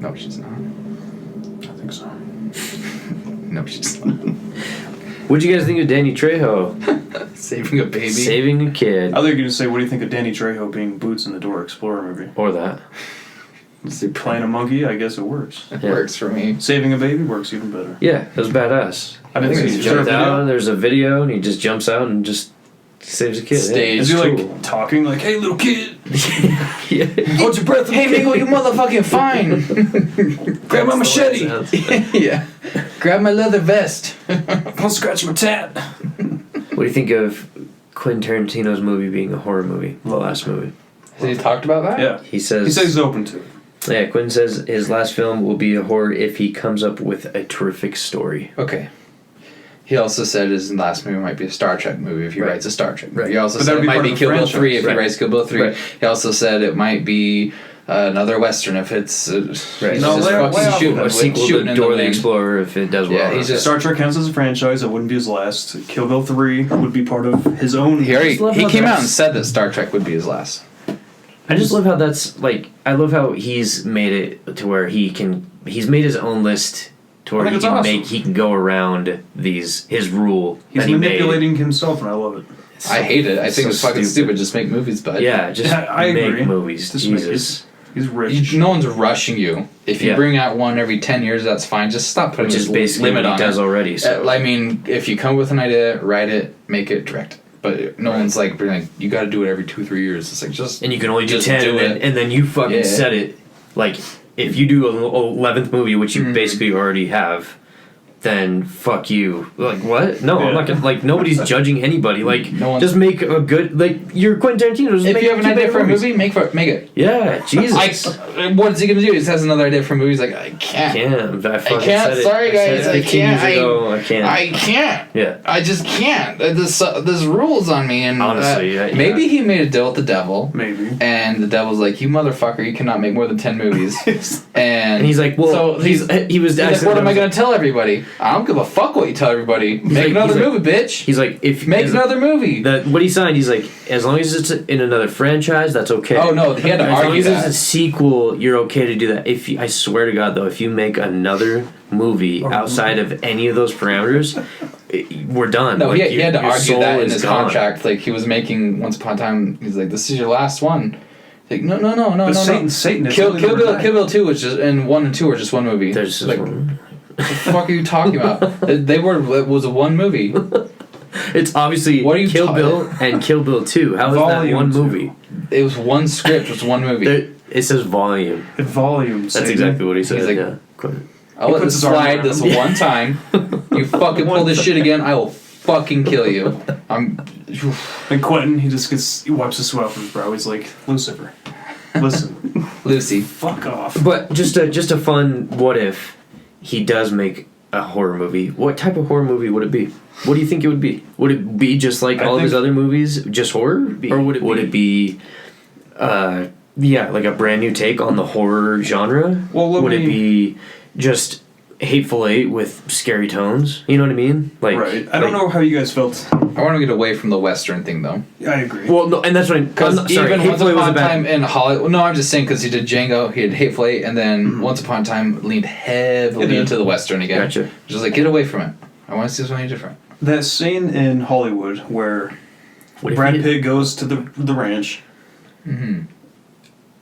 B: No, she's not.
A: I think so.
B: No, she's not.
C: What'd you guys think of Danny Trejo
B: Saving a baby.
C: saving a kid?
A: I thought you were going to say, what do you think of Danny Trejo being Boots in the Dora Explorer movie?
C: Or that.
A: Playing a monkey, I guess it works.
B: It works for me.
A: Saving a baby works even better.
C: Yeah, it was badass.
A: I didn't see
C: He
A: it.
C: jumped
A: Is there a
C: out,
A: video?
C: and there's a video, and he just jumps out and just saves a kid.
B: Stage.
A: Is he
C: cool.
A: like talking like, hey little kid,
C: Yeah.
A: hold your breath.
B: Hey, Mingo, you motherfucking fine.
A: Grab my machete.
B: Yeah. Grab my leather vest.
A: Don't scratch my tat.
C: What do you think of Quentin Tarantino's movie being a horror movie? The last movie.
B: Has he talked about that?
A: Yeah.
C: He says
A: He's open to it.
C: Yeah, Quentin says his last film will be a horror if he comes up with a terrific story.
B: Okay. He also said his last movie might be a Star Trek movie if he writes a Star Trek movie.
C: Right.
B: He also
A: But
B: said
A: that would
B: it
A: be
B: might
A: part
B: be
A: of the
B: Kill Bill
A: franchise.
B: 3 if
C: Right.
B: he writes Kill Bill 3.
C: Right.
B: He also said it might be another Western if it's
C: Right.
B: he's
A: No,
B: just
A: lay off
B: fucking
A: of
B: shooting,
A: that.
C: A sequel
B: shooting
C: to
B: in
C: Dora
B: the
C: the
B: wind.
C: Explorer if it does well.
B: Yeah, he's just-
A: Star Trek counts as a franchise. It wouldn't be his last. Kill Bill 3 would be part of his own.
B: He already
C: just love
B: he
C: how
B: came out
C: that's-
B: and said that Star Trek would be his last.
C: I just love how that's like. I love how he's made it to where he's made his own list to where
A: I think it's awesome.
C: he can go around his rule.
A: He's
C: that he
A: manipulating himself, and I love it.
B: I hate it. I think
C: so
B: it's fucking stupid. Just make movies, bud.
C: Yeah, just
A: Yeah, I
C: make
A: agree.
C: movies.
A: Just make
C: Jesus,
A: He's rich.
B: No one's rushing you. If you
C: Yeah.
B: bring out one every 10 years, that's fine. Just stop putting
C: which is
B: this
C: basically
B: limit
C: what
B: on
C: he does
B: it.
C: already. So
B: I mean, if you come with an idea, write it, make it, direct it. But no one's like being like, you got to do it every 2-3 years. It's like just
C: and you can only do
B: just
C: 10,
B: do it.
C: and then you fucking
B: Yeah.
C: set it. Like if you do an 11th movie, which you
B: Mhm.
C: basically already have, then fuck you. Like, what? No, I'm
A: Yeah.
C: not gonna, like, nobody's judging anybody. Like,
B: No one's-
C: just make a good, like, you're Quentin Tarantino. Just
B: If
C: make,
B: you have an
C: keep
B: idea
C: making
B: for a
C: movies.
B: movie, make it.
C: Yeah, Jesus.
B: What is he gonna do? He just has another idea for a movie. He's like, I can't.
C: I fucking
B: can't.
C: said it.
B: Sorry,
C: said
B: guys,
C: it
B: I
C: 15
B: can't.
C: years ago. I can't.
B: I can't.
C: Yeah.
B: I just can't. There's rules on me, and
C: Honestly, yeah.
B: maybe he made a deal with the devil,
A: Maybe.
B: and the devil's like, "You motherfucker, you cannot make more than 10 movies."
C: And he's like, well,
B: so
C: he was
B: he's like,
C: actually,
B: what am I gonna tell everybody? I don't give a fuck what you tell everybody. Make
C: like-
B: another
C: he's like-
B: movie, bitch.
C: He's like, if
B: Make another movie.
C: what he signed, he's like, as long as it's in another franchise, that's okay.
B: Oh no, he had to
C: As long
B: argue
C: as
B: that.
C: it's a sequel, you're okay to do that. I swear to God, though, if you make another movie outside of any of those parameters, we're done.
B: No,
C: Like,
B: he had to
C: your
B: argue
C: soul
B: that in
C: is
B: his
C: gone.
B: contract. Like he was making Once Upon a Time. He's like, "This is your last one." Like, no.
A: But Satan is
B: Kill
A: really the
B: Bill.
A: guy.
B: Kill Bill 2 was just, and 1 and 2 were just one movie.
C: There's just
B: like,
C: one.
B: what the fuck are you talking about? It was a one movie.
C: It's obviously
B: What are you
C: Kill
B: ta-
C: Bill and Kill Bill 2. How is that
A: Volume
C: one
A: 2.
C: movie?
B: It was one script. It was one movie.
C: It says volume.
A: Volumes.
C: That's exactly what he said.
B: like-
C: yeah. Quentin.
B: I'll let
A: puts
B: this
A: his arm
B: slide
A: around
B: this
A: him.
B: one time. You fucking pull this shit again, I will fucking kill you. I'm.
A: And Quentin, he wipes the sweat off his brow. He's like, Lucifer, listen,
B: Lucy.
A: fuck off.
C: But just a fun what if he does make a horror movie. What type of horror movie would it be? What do you think it would be? Would it be just like
A: I
C: all of his
A: think-
C: other movies, just horror? Or would it be like a brand new take on the horror genre?
A: Well,
C: would it be just Hateful Eight with scary tones? You know what I mean? Like,
A: Right. I don't know how you guys felt.
B: I want to get away from the Western thing though.
A: I agree.
C: Well, no, and that's what I'm.
B: Because
C: sorry,
B: even Once
C: Hateful Eight was
B: Upon
C: a
B: a
C: bad.
B: Time in Hollywood. No, I'm just saying because he did Django, he did Hateful Eight, and then Once Upon a Time leaned heavily
A: It did.
B: into the Western again.
C: Gotcha.
B: Just like, get away from it. I want to see something different.
A: That scene in Hollywood where
C: What if
A: Brad
C: he-
A: Pitt goes to the ranch.
B: Mm-hmm.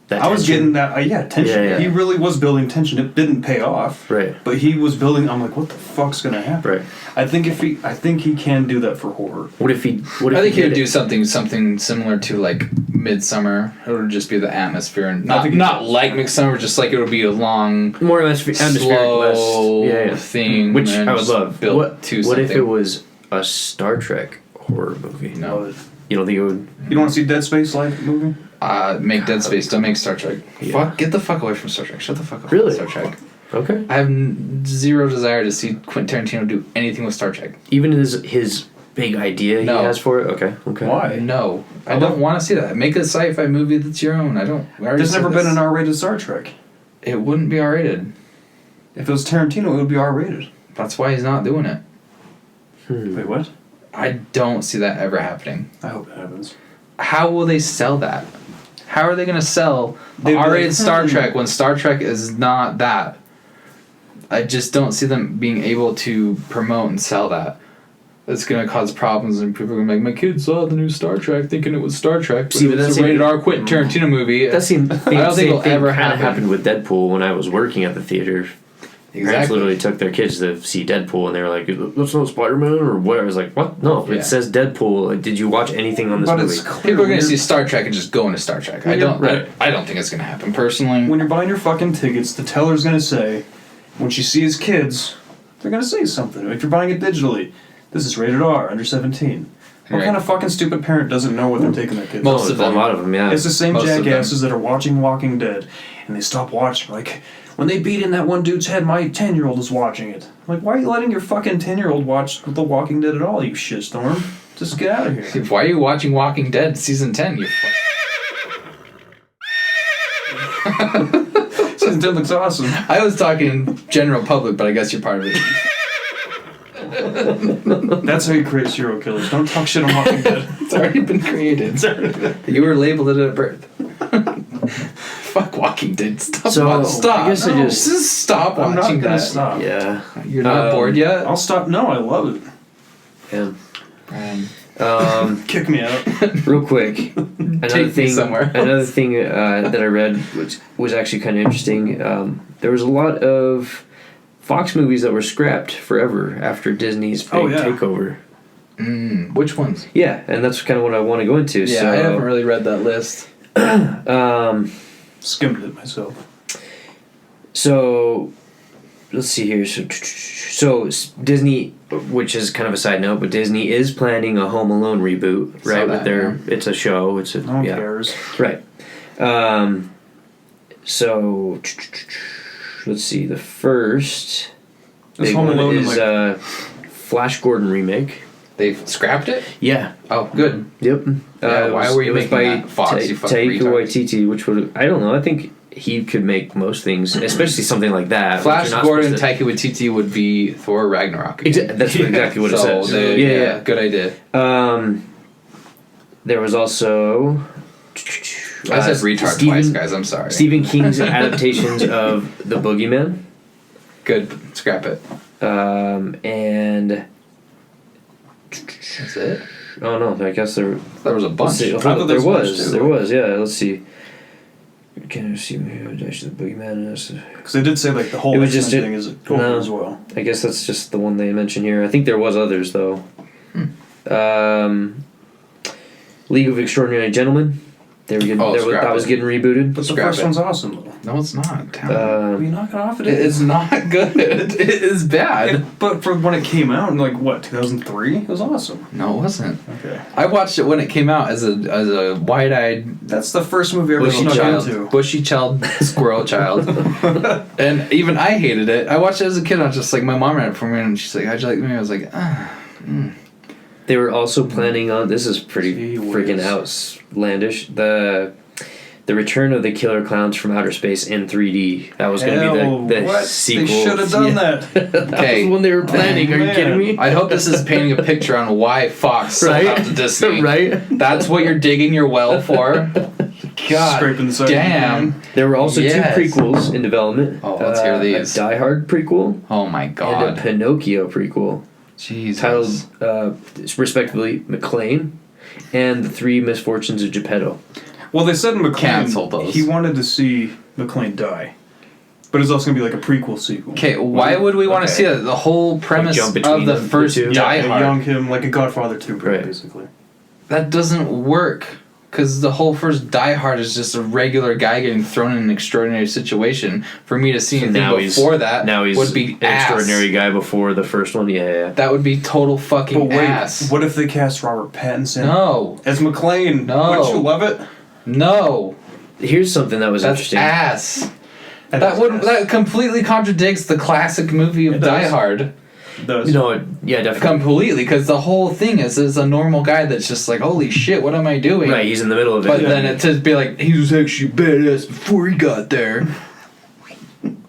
C: that
A: I was
C: tension?
A: getting that. Tension.
C: Yeah, yeah.
A: He really was building tension. It didn't pay off.
C: Right.
A: But he was building. I'm like, what the fuck's gonna happen?
C: Right.
A: I think he can do that for horror.
C: What if he? What if
B: I think he
C: did
B: would do
C: it?
B: something similar to like Midsummer. It would just be the atmosphere and
A: I think
B: not
A: he-
B: like Midsummer, just like it would be a long,
C: More atmospheric,
B: slow
C: less
B: thing,
C: which
B: and
C: I would
B: just
C: love.
B: build
C: What
B: to
C: if
B: something.
C: it was a Star Trek horror movie?
B: No.
C: You don't think it would?
A: You don't want to see Dead Space live movie?
B: Make Dead Space. Don't make Star Trek.
C: Yeah.
B: Get the fuck away from Star Trek. Shut the fuck up.
C: Really?
B: Star Trek.
C: Okay.
B: I have zero desire to see Quentin Tarantino do anything with Star Trek.
C: Even his big idea
B: No.
C: he has for it. Okay. Okay.
A: Why?
B: No, I don't want to see that. Make a sci-fi movie that's your own. I don't. I already
A: There's
B: said
A: never been
B: this.
A: an R-rated Star Trek.
B: It wouldn't be R-rated.
A: If it was Tarantino, it would be R-rated.
B: That's why he's not doing it.
A: Wait, what?
B: I don't see that ever happening.
A: I hope it happens.
B: How will they sell that? How are they going to sell
A: They'd be
B: R-rated
A: like,
B: Star Trek when Star Trek is not that? I just don't see them being able to promote and sell that. It's going to cause problems, and people are going to be like, my kids saw the new Star Trek thinking it was Star Trek, but
C: See,
B: it
C: but
B: was
C: that's
B: a rated
C: it.
B: R Quentin Tarantino movie.
C: That seemed.
B: I don't think it'll ever
C: kind of
B: happen.
C: happened with Deadpool when I was working at the theater. Parents
B: Exactly.
C: literally took their kids to see Deadpool, and they were like, "That's not Spider-Man or what?" I was like, "What? No,
B: Yeah.
C: it says Deadpool. Like, did you watch anything on this
A: But
C: movie?"
A: it's clear
B: People are going
A: when
B: to see
A: you're-
B: Star Trek and just go into Star Trek. I don't.
C: Right.
B: I don't think it's going to happen personally.
A: When you're buying your fucking tickets, the teller's gonna say, when she sees kids, they're gonna say something. If you're buying it digitally, this is rated R, under 17. What
B: Right.
A: kind of fucking stupid parent doesn't know what they're taking their kids?
B: Most
A: to?
B: of them.
C: A lot of them, yeah.
A: It's the same
B: Most of them.
A: jackasses that are watching Walking Dead, and they stop watching. Like, when they beat in that one dude's head, my 10-year-old is watching it. Like, why are you letting your fucking 10-year-old watch The Walking Dead at all, you shitstorm? Just get out of here.
B: Why are you watching Walking Dead season 10? You
A: Season 10 looks awesome.
B: I was talking general public, but I guess you're part of it.
A: That's how you create serial killers. Don't talk shit on Walking Dead.
B: It's already been created. You were labeled it at birth. Fuck Walking Dead. Stop.
C: So,
B: Stop.
C: I guess I just-
B: stop
A: I'm not
B: watching
A: gonna
B: that.
A: stop.
C: Yeah.
B: You're not bored yet?
A: I'll stop. No, I love it.
C: Yeah.
B: Um,
A: Kick me out.
C: Real quick, another
B: Take me
C: thing.
B: somewhere else.
C: Another thing that I read, which was actually kind of interesting. There was a lot of Fox movies that were scrapped forever after Disney's big
A: Oh, yeah.
C: takeover.
B: which ones?
C: Yeah, and that's kind of what I want to go into.
B: Yeah,
C: so,
B: I haven't really read that list.
C: Um,
A: Skimmed it myself.
C: so let's see here. So Disney, which is kind of a side note, but Disney is planning a Home Alone reboot, right? With it's a show. It's a
A: No one cares.
C: right. So let's see. The first big
A: Home
C: one
A: Alone
C: is Flash Gordon remake.
B: They've scrapped it?
C: Yeah.
B: Oh, good.
C: Yep.
B: Why were you making that, Fox, you fucking
C: Taika
B: retard?
C: Waititi, which would I don't know. I think he could make most things, especially something like that.
B: Flash Gordon Taika Waititi would be Thor Ragnarok.
C: That's exactly what it says.
B: Yeah, good idea.
C: There was also.
B: I said retard twice, guys. I'm sorry.
C: Stephen King's adaptations of The Boogeyman.
B: Good. Scrap it.
C: And.
B: That's it?
C: Oh no! I guess there
B: was a bunch.
C: There was. Yeah, let's see. Can you see me dash the Boogeyman?
A: Because they did say like the whole X-Men thing is over as well.
C: I guess that's just the one they mentioned here. I think there was others though. League of Extraordinary Gentlemen. They were getting that was getting rebooted.
A: But the first one's awesome though.
B: No, it's not.
A: You're knocking off it.
B: It's not good. It is bad.
A: But for when it came out in like what 2003, it was awesome.
B: No, it wasn't.
A: Okay.
B: I watched it when it came out as a wide-eyed.
A: That's the first movie I ever snuck into.
B: Bushy child, squirrel child, and even I hated it. I watched it as a kid. I was just like, my mom read it for me, and she's like, "How'd you like me?" I was like,
C: They were also planning on. This is pretty freaking outlandish. The Return of the Killer Clowns from Outer Space in 3D. That was going to be the sequel.
A: They should have done that.
C: That was when they were planning. Are you kidding me?
B: I hope this is painting a picture on why Fox sold out to Disney.
C: Right?
B: That's what you're digging your well for? God
A: Scraping the side.
B: damn.
C: There were also 2 prequels in development.
B: Oh, let's hear these.
C: A Die Hard prequel.
B: Oh my god.
C: And a Pinocchio prequel.
B: Jesus.
C: Titled, respectively, McClane and The Three Misfortunes of Geppetto.
A: Well, they said McClane.
B: Canceled those.
A: He wanted to see McClane die, but it's also gonna be like a prequel sequel.
B: Okay, why would we want to see that? The whole premise
C: jump
B: of
C: between
B: the
C: the
B: first
C: two.
B: Die
A: a
B: Hard,
A: young him, like a Godfather 2,
C: Right.
A: basically.
B: that doesn't work. Because the whole first Die Hard is just a regular guy getting thrown in an extraordinary situation. For me to see anything before that would be
C: an extraordinary guy before the first one. Yeah.
B: That would be total fucking
A: But wait,
B: ass.
A: what if they cast Robert Pattinson
B: No.
A: as McClane?
B: No.
A: Wouldn't you love it?
B: No.
C: Here's something that was
B: That's
C: interesting.
B: ass.
A: That
B: That completely contradicts the classic movie of Die Hard.
A: It does.
C: No, yeah, definitely.
B: Completely, because the whole thing is a normal guy that's just like, holy shit, what am I doing?
C: Right, he's in the middle of it.
B: But then it to be like, he was actually badass before he got there.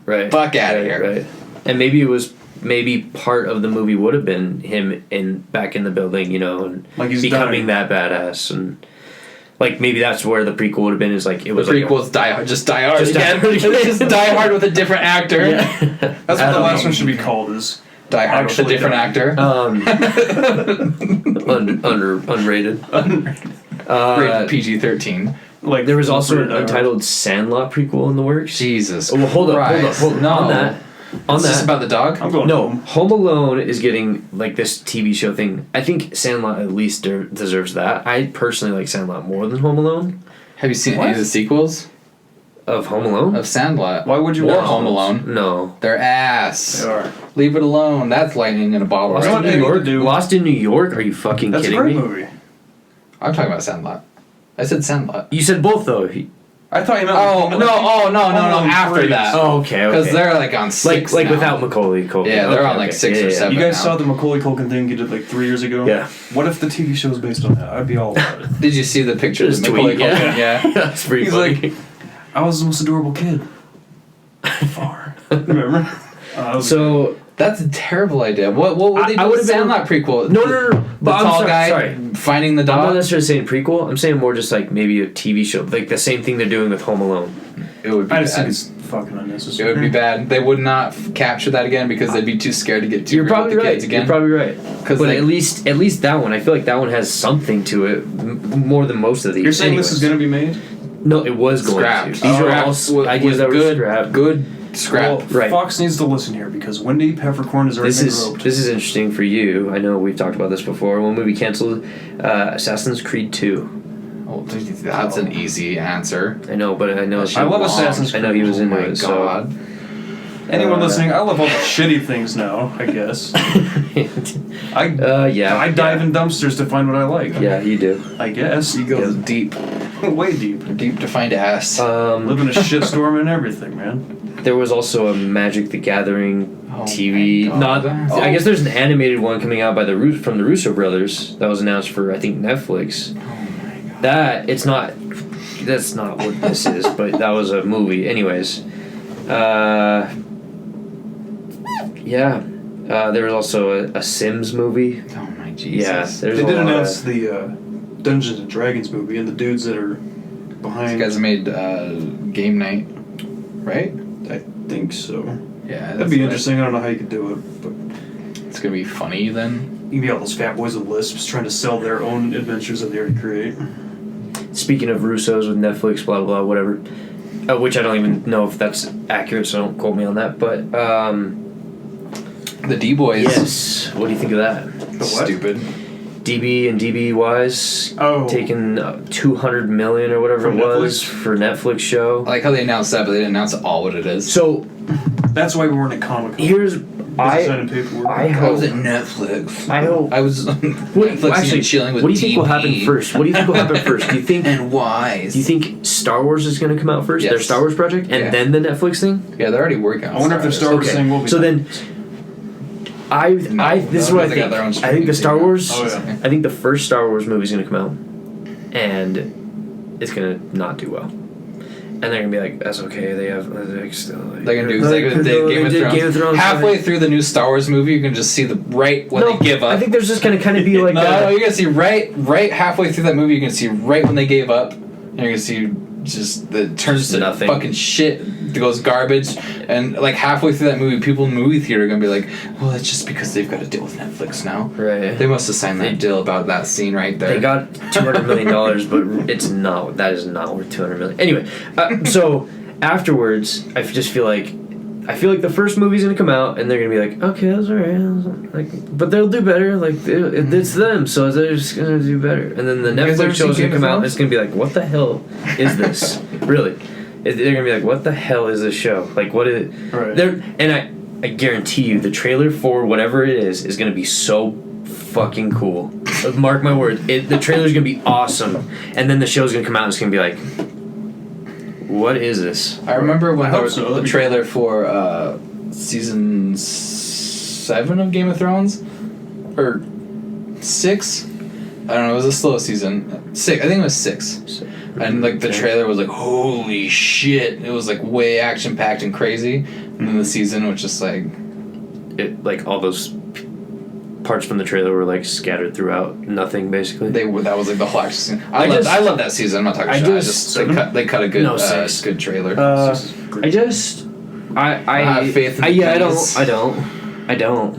C: Right.
B: Fuck outta here.
C: Right. And maybe part of the movie would have been him back in the building, and
A: Like he's
C: becoming
A: dying.
C: that badass, and like maybe that's where the prequel would have been. Is like it was
B: The
C: like
B: prequel's Die Hard, just Die Hard.
C: Just Die Hard
B: It's
C: again.
B: just Die Hard with a different actor.
C: Yeah.
A: That's what the
B: Adam
A: last one should be called. Is
B: Die Hard with a
A: Actually
B: different
A: Die.
B: actor.
C: Unrated.
B: Rated PG-13.
A: like
C: There was also an
A: Die Hard.
C: untitled Sandlot prequel in the works.
B: Jesus.
C: Oh, well, hold
B: Christ.
C: up.
B: No.
C: On that.
B: Is this about the dog?
A: I'm going
C: No,
A: home.
C: Home Alone is getting like this TV show thing. I think Sandlot at least deserves that. I personally like Sandlot more than Home Alone.
B: Have you seen
A: What?
B: any of the sequels
C: Of Home Alone?
B: of Sandlot?
A: Why would you
B: Or
A: watch
B: Home
A: those?
B: Alone?
C: No.
B: They're ass.
A: They are.
B: Leave it alone. That's lightning in a bottle.
C: Lost
A: know
B: Right?
A: what
C: in
A: they
C: New
A: need to
C: York?
A: do?
C: Lost in New York? Are you fucking
A: That's a
C: kidding
A: great
C: me?
A: movie.
B: I'm talking about Sandlot. I said Sandlot.
C: You said both though.
A: I thought you meant.
B: Oh no! After that.
C: Oh, okay.
B: Because they're like on six
C: like
B: now.
C: without Macaulay Culkin.
B: Yeah, they're on like 6 or 7.
A: You guys
B: now.
A: saw the Macaulay Culkin thing you did like 3 years ago?
C: Yeah.
A: What if the TV show was based on that? I'd be all about it.
B: Did you see the picture of
C: Just
B: Macaulay
C: tweet,
B: Culkin?
C: yeah.
B: Yeah.
C: That's pretty
A: He's
C: funny.
A: like, I was the most adorable kid. Far. Remember?
C: So
B: That's a terrible idea. What would they do
C: I
B: with
C: would've been-
B: Sandlot prequel?
C: no.
B: The
C: But I'm
B: tall
C: sorry,
B: guy
C: sorry.
B: finding the
C: I'm not
B: dog.
C: necessarily saying prequel. I'm saying more just like maybe a TV show, like the same thing they're doing with Home Alone.
B: It would be
A: I just think
B: bad.
A: it's fucking
B: It
A: unnecessary.
B: would be bad. They would not capture that again because they'd be too scared to get too
C: You're
B: real
C: probably
B: with the
C: right.
B: kids again.
C: You're probably right.
B: 'Cause
C: But
B: they-
C: at least that one, I feel like that one has something to it more than most of these.
A: You're saying this is going to be made?
C: No, it was going
B: Scrapped.
C: to. These are all
B: Scrapped
C: ideas that were
B: good,
C: scrapped.
B: good scrap.
A: Well,
C: Right.
A: Fox needs to listen here because Wendy Peppercorn has already been roped.
C: This is interesting for you. I know we've talked about this before. One movie canceled, Assassin's Creed 2.
B: Oh, that's an easy answer.
C: I know, but I know.
A: I love Assassin's
C: I know he was
B: Oh
C: into
B: my
C: it.
B: god.
A: Anyone listening, I love all the shitty things now, I guess. I dive in dumpsters to find what I like.
C: Yeah, you do.
A: I guess.
B: You go deep.
A: Way deep.
B: Deep to find ass.
A: Live in a shitstorm and everything, man.
C: There was also a Magic the Gathering TV.
B: my God.
C: I guess there's an animated one coming out by from the Russo brothers that was announced for, I think, Netflix.
B: Oh my God.
C: That's not what this is, but that was a movie. Anyways, there was also a Sims movie.
B: Oh my Jesus.
C: Yeah,
A: They did announce the Dungeons and Dragons movie and the dudes that are behind.
B: These guys made Game Night, right?
A: I think so.
B: Yeah.
A: That'd be interesting. I don't know how you could do it, but
B: It's gonna be funny then.
A: you can be all those fat boys with lisps trying to sell their own adventures that they already create.
C: Speaking of Russos with Netflix, blah blah blah, whatever. Which I don't even know if that's accurate, so don't quote me on that. But
B: The D-Boys.
C: yes, what do you think of that?
A: The what?
B: Stupid.
C: DB and DB Wise taking $200 million or whatever
A: From
C: it was
A: Netflix?
C: for Netflix show.
B: I like how they announced that, but they didn't announce all what it is.
C: So
A: That's why we weren't at Comic Con.
C: here's I
B: I
C: hope
B: was at Netflix.
C: I hope
B: I was Netflixing
C: actually
B: and chilling with
C: what do you think will happen
B: DB.
C: first? What do you think will happen first? Do you think
B: And Wise.
C: Do you think Star Wars is going to come out first?
B: Yes.
C: Their Star Wars project, and
B: Yeah.
C: then the Netflix thing?
B: Yeah, they're already working on
A: I wonder if their Star Wars
C: Okay.
A: thing will be.
C: So then, this is what I
B: they got
C: think.
B: their own
C: I think
B: streaming
C: the Star
B: thing.
C: Wars.
A: Oh, yeah.
C: I think the first Star Wars movie is going to come out, and it's going to not do well. And they're gonna be like, "That's okay." They have still. Like,
B: They're gonna do
C: like,
B: Game of Thrones.
C: Game of Thrones.
B: Halfway through the new Star Wars movie, you can just see the when they give up.
C: I think there's just gonna kind of be like.
B: no, you're gonna see right halfway through that movie. You're gonna see right when they gave up. And you're gonna see just the turns
C: Just
B: to
C: nothing.
B: fucking shit. It goes garbage, and like halfway through that movie, people in the movie theater are gonna be like, "Well, it's just because they've got to deal with Netflix now."
C: Right.
B: They must have signed that deal about that scene right there.
C: They got $200 million, but it's not. That is not worth $200 million. Anyway, so afterwards, I just feel like the first movie's gonna come out, and they're gonna be like, okay, that's alright, like, but they'll do better. Like it's them, so they're just gonna do better. And then the
B: guys ever
C: Netflix show's
B: seen
C: gonna
B: Game
C: come
B: of
C: out, and
B: Thrones?
C: it's gonna be like, what the hell is this? Really? They're gonna be like, what the hell is this show? Like, what is it?
A: Right.
C: And I guarantee you, the trailer for whatever it is gonna be so fucking cool. Mark my word, the trailer's gonna be awesome, and then the show's gonna come out and it's gonna be like, what is this?
B: I remember when
A: I
B: there
A: hope
B: was
A: so.
B: the
A: That'd be
B: trailer for season 7 of Game of Thrones, or 6. I don't know. It was a slow season. 6. I think it was 6. And like the trailer was like, holy shit! It was like way action packed and crazy. And then the season was just like,
C: Like all those parts from the trailer were like scattered throughout nothing, basically.
B: that was like the whole action scene.
C: I
B: love that season. I'm not talking shit. They cut a good good trailer.
C: I
B: have faith in the
C: yeah,
B: Keys.
C: I don't.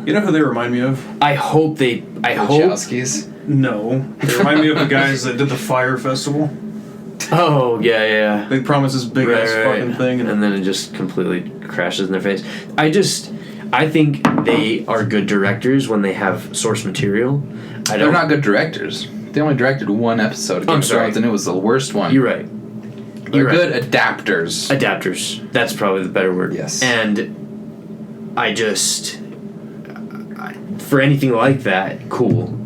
A: You know who they remind me of?
C: I hope they. I hope.
B: Wachowskis.
A: No. They remind me of the guys that did the Fire Festival.
C: Oh yeah.
A: They promised this big ass fucking thing,
C: and then it just completely crashes in their face. I think they are good directors when they have source material.
B: They're not good directors. They only directed one episode of Game of Thrones, and it was the worst one.
C: You're right.
B: They're good adapters.
C: Adapters. That's probably the better word.
B: Yes.
C: And for anything like that, cool.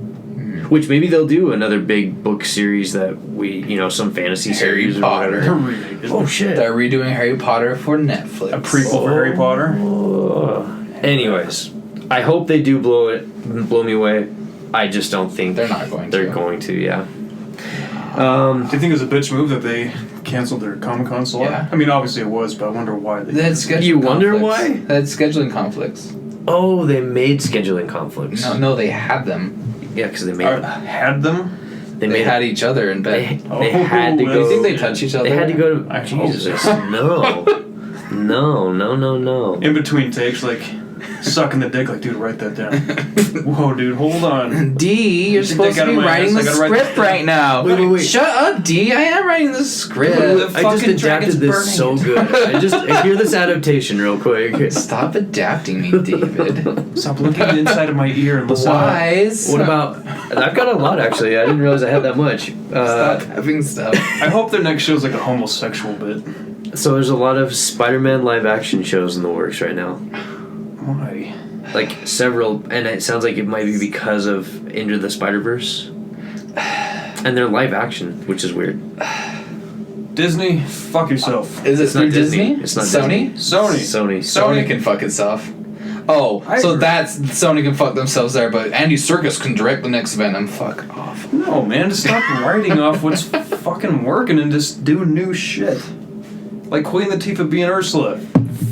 C: Which maybe they'll do another big book series that some fantasy
B: Harry
C: series
B: Potter.
C: or whatever. Oh shit!
B: They're redoing Harry Potter for Netflix.
A: a prequel for Harry Potter.
C: Anyways, I hope they do blow me away. I just don't think
B: They're not going to.
C: They're going to, yeah.
A: Do you think it was a bitch move that they canceled their Comic Con slot?
B: Yeah.
A: I mean, obviously it was, but I wonder why they.
B: They had scheduling
C: You wonder
B: conflicts.
C: why?
B: They had scheduling conflicts.
C: Oh, they made scheduling conflicts.
B: No, they had them.
C: Yeah, because they made
A: had them.
B: They had each other in bed.
C: They had to
A: Do
C: go.
B: you think they touch each other?
C: They had to go to.
A: I hope
C: Jesus,
A: so.
C: no.
A: In between takes, like sucking the dick, like, dude, write that down. Whoa, dude, hold on.
B: D, you're
A: Get the
B: supposed
A: dick
B: to
A: out
B: be
A: of my
B: writing
A: ass.
B: the
A: I gotta write
B: script right now.
C: Wait.
B: Shut up, D. I am writing the script.
C: I just adapted this so good. I hear this adaptation real quick.
B: Stop adapting me, David.
A: Stop looking at the inside of my ear and listen.
B: Wise.
C: What about? I've got a lot actually. I didn't realize I had that much.
B: Stop having stuff.
A: I hope their next show is like a homosexual bit.
C: So there's a lot of Spider-Man live-action shows in the works right now.
A: Why?
C: Like several, and it sounds like it might be because of Into the Spider-Verse. And they're live-action, which is weird.
A: Disney, fuck yourself.
B: Is it
C: not
B: through Disney?
C: It's not
B: Sony?
C: Sony.
B: Sony can fuck itself. Oh,
A: I
B: so
A: agree.
B: that's Sony can fuck themselves there, but Andy Serkis can direct the next Venom. Fuck off.
A: No, man, just stop writing off what's fucking working and just do new shit. Like Queen Latifah being Ursula.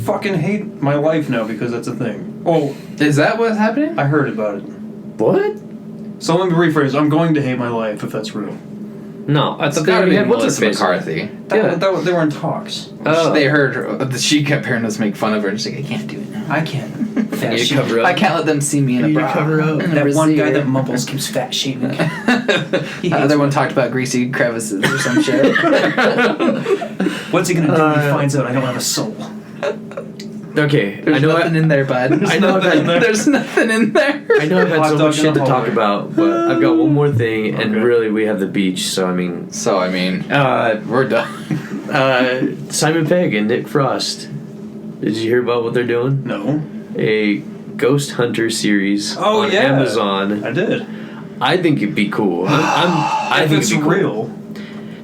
A: Fucking hate my life now because that's a thing. Oh,
B: Is that what's happening?
A: I heard about it.
C: What?
A: So let me rephrase. I'm going to hate my life if that's real.
C: No, I
B: It's
C: thought they
B: gotta
C: already
B: be
C: had what's her
B: Melissa
C: face.
B: McCarthy.
A: They were in talks.
C: Oh.
B: They heard her, she kept hearing us make fun of her, and she's like, I can't do it now.
A: I can't.
C: You need to cover up.
B: I can't let them see me in a
C: You need
B: bra.
C: to cover up.
B: in a
A: That one guy
B: brassiere.
A: that mumbles keeps fat shaming. He hates
B: Other one talked about greasy crevices or some shit.
A: What's he gonna do when he finds out I don't have a soul?
C: Okay,
B: There's
C: I know.
B: nothing in there, bud.
C: I know
A: nothing in there.
B: There's nothing in there.
C: I know I've had
A: Hot
C: so
A: dog
C: much
A: in
C: shit
A: the
C: to talk
A: hallway.
C: about, but I've got one more thing, and
A: Okay.
C: really we have the beach. So I mean,
B: So, I mean, we're done.
C: Simon Pegg and Nick Frost. Did you hear about what they're doing?
A: No.
C: A Ghost Hunter series on
A: yeah.
C: Amazon.
A: I did.
C: I think it'd be cool. I
A: If
C: think
A: it's
C: it'd be cool.
A: real.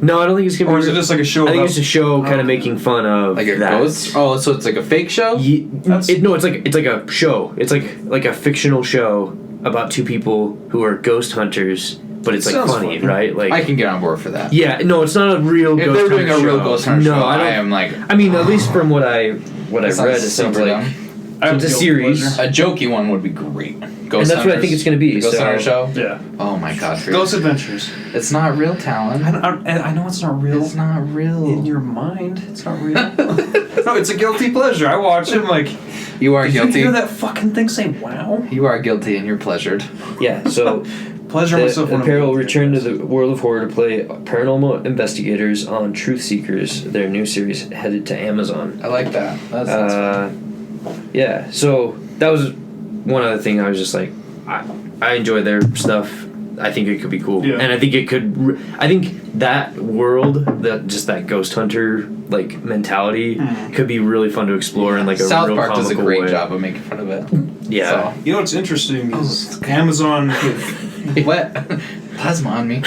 C: No, I don't think it's gonna be.
A: Or is it
C: real.
A: just like a show
C: I think
A: about...
C: it's a show kind of making fun of
B: Like a
C: that.
B: ghost? Oh, so it's like a fake show?
A: That's-
C: No, it's like a show. It's like a fictional show about two people who are ghost hunters, but it's like
A: Sounds
C: funny,
A: fun.
C: right? Like
B: I can get on board for that.
C: yeah, no, it's not a real.
B: If
C: ghost
B: they're doing
C: hunter
B: a real
C: show.
B: Ghost Hunter
C: no,
B: show,
C: I don't.
B: I am like...
C: I mean, at least from what I've read,
B: sounds
C: it sounds
B: super
C: like
B: dumb.
A: I have
C: it's a
A: guilty
C: series.
A: pleasure.
B: A jokey one would be great. Ghost
C: that's what I
B: Hunters.
C: think it's gonna be,
B: The Ghost
C: so-
B: Hunter show?
A: Yeah.
B: Oh my god. Freak.
A: Ghost Adventures.
B: It's not real talent.
A: I know it's not real.
B: It's not real.
A: In your mind, it's not real. No, it's a guilty pleasure. I watch it, I'm like,
B: You are
A: did you
B: guilty.
A: hear that fucking thing say wow?
B: You are guilty and you're pleasured.
C: Yeah, so
A: Pleasure myself
C: the
A: when I'm
C: pair will
A: guilty,
C: return
A: I
C: to
A: guess.
C: the world of horror to play paranormal investigators on Truth Seekers, their new series headed to Amazon.
B: I like that. That's
C: Yeah, so that was one other thing. I was just like, I enjoy their stuff. I think it could be cool,
A: Yeah.
C: and I think it could. I think that world, that ghost hunter like mentality, could be really fun to explore in like a
B: South
C: real
B: Park does a
C: comical
B: great
C: way.
B: job of making fun of it.
C: Yeah,
A: You know what's interesting is Amazon
B: So. What? Plasma on me.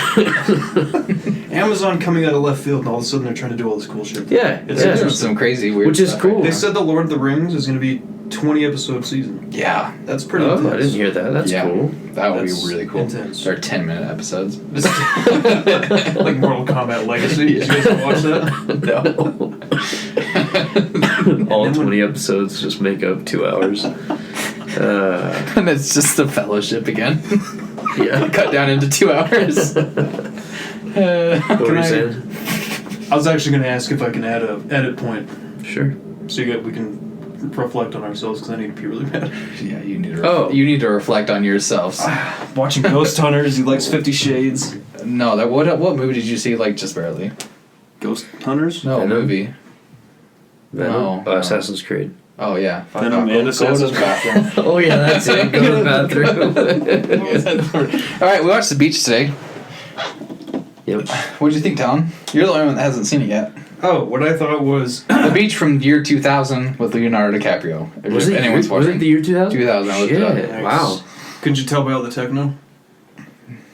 A: Amazon coming out of left field and all of a sudden they're trying to do all this cool shit.
C: yeah,
A: It's
C: yeah.
B: Doing some crazy weird
C: Which is
B: stuff
C: cool.
A: They
B: now.
A: said The Lord of the Rings is going to be 20 episode season.
B: Yeah.
A: That's pretty
C: Oh,
A: intense.
C: I didn't hear that. That's
B: Yeah.
C: cool.
B: That would
A: That's
B: be really cool.
A: intense.
B: They're 10-minute episodes.
A: Like Mortal Kombat Legacy. Did you guys watch that?
B: No.
C: All
A: And then
C: 20 episodes just make up 2 hours.
B: And it's just the fellowship again.
C: Yeah.
B: Cut down into 2 hours.
C: What were you saying?
A: I was actually going to ask if I can add a edit point
C: Sure.
A: so we can reflect on ourselves because I need to pee really bad.
B: Yeah, you need to.
C: Oh.
B: You need to reflect on yourselves.
A: Watching Ghost Hunters, he likes 50 Shades.
B: No, that what movie did you see? Like just barely.
A: Ghost Hunters?
B: No
C: Venom?
B: movie.
C: Venom?
B: No, no.
C: Assassin's Creed.
B: Oh yeah. Fuck
A: Venom
B: off.
A: and
B: Go to
A: Assassin's
B: the bathroom.
C: Oh yeah, that's it. Go to the bathroom.
B: All right, we watched The Beach today.
C: Yep.
B: What did you think, Tom? You're the only one that hasn't seen it yet.
A: Oh, what I thought was...
B: The Beach from year 2000 with Leonardo DiCaprio. If
C: Was it
B: anyone's
C: was
B: watching.
C: it the year 2000?
B: 2000, I looked it up.
C: Shit, wow.
A: Could you tell by all the techno?